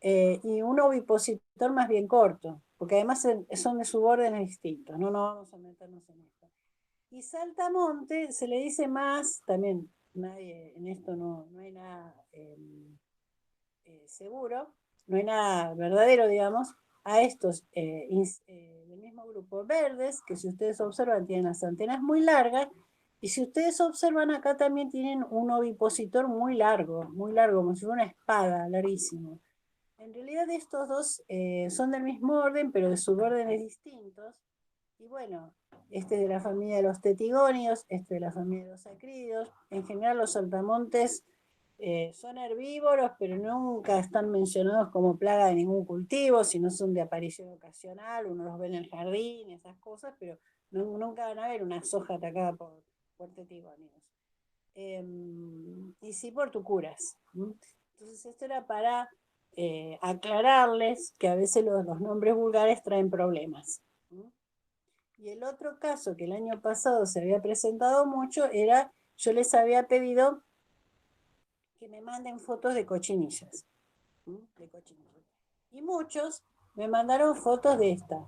y un ovipositor más bien corto, porque además son de subórdenes distintos, no vamos a meternos en esto. Y saltamonte se le dice más, también nadie, en esto no hay nada seguro, no hay nada verdadero, digamos, a estos del mismo grupo verdes, que si ustedes observan tienen las antenas muy largas, y si ustedes observan acá también tienen un ovipositor muy largo, como si fuera una espada, larguísimo. En realidad estos dos son del mismo orden, pero de subórdenes distintos. Y bueno, este es de la familia de los tetigónidos, este de la familia de los acrídeos. En general los saltamontes son herbívoros, pero nunca están mencionados como plaga de ningún cultivo, sino son de aparición ocasional, uno los ve en el jardín, esas cosas, pero nunca van a ver una soja atacada por tetigónidos. Y sí por tucuras. Entonces esto era para aclararles que a veces los nombres vulgares traen problemas. Y el otro caso que el año pasado se había presentado mucho era, yo les había pedido que me manden fotos de cochinillas. De cochinillas. Y muchos me mandaron fotos de esta.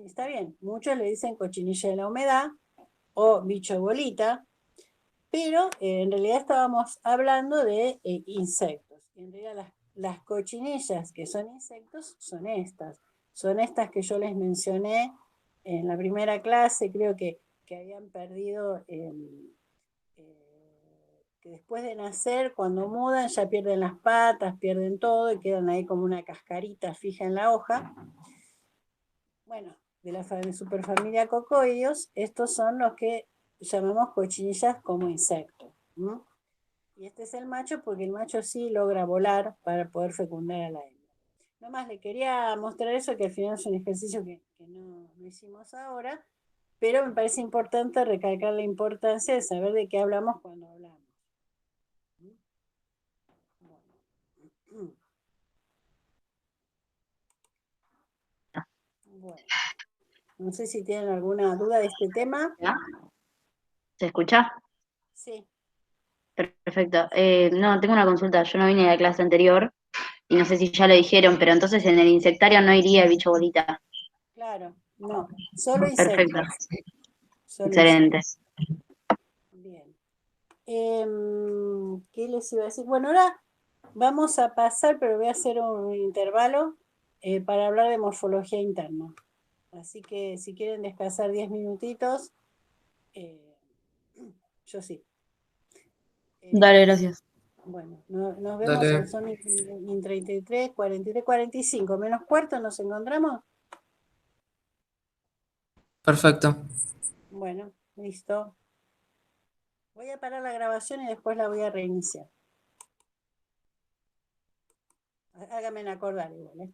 Está bien, muchos le dicen cochinilla de la humedad o bicho bolita, pero en realidad estábamos hablando de insectos. En realidad las cochinillas que son insectos son estas. Son estas que yo les mencioné en la primera clase, creo que habían perdido, que después de nacer, cuando mudan, ya pierden las patas, pierden todo y quedan ahí como una cascarita fija en la hoja. Bueno, de la superfamilia cocoideos, estos son los que llamamos cochinillas como insectos. Y este es el macho porque el macho sí logra volar para poder fecundar a la hembra. Nomás le quería mostrar eso, que al final es un ejercicio que no hicimos ahora, pero me parece importante recalcar la importancia de saber de qué hablamos cuando hablamos. Bueno, no sé si tienen alguna duda de este tema. ¿Ya? ¿Se escucha? Sí, Perfecto. No, tengo una consulta. Yo no vine de la clase anterior y no sé si ya lo dijeron, pero entonces en el insectario no iría el bicho bolita. claro, no, solo Perfecto. insectos, solo insectos. Excelente. Bien. ¿Qué les iba a decir? Bueno, ahora vamos a pasar, pero voy a hacer un intervalo para hablar de morfología interna. Así que si quieren descansar 10 minutitos, eh, yo sí. Dale, Eh, gracias. bueno, nos vemos, Dale, son 33, 43, 45, menos cuarto, nos encontramos. perfecto. Bueno, listo. Voy a parar la grabación y después la voy a reiniciar. Háganme acordar igual, ¿eh?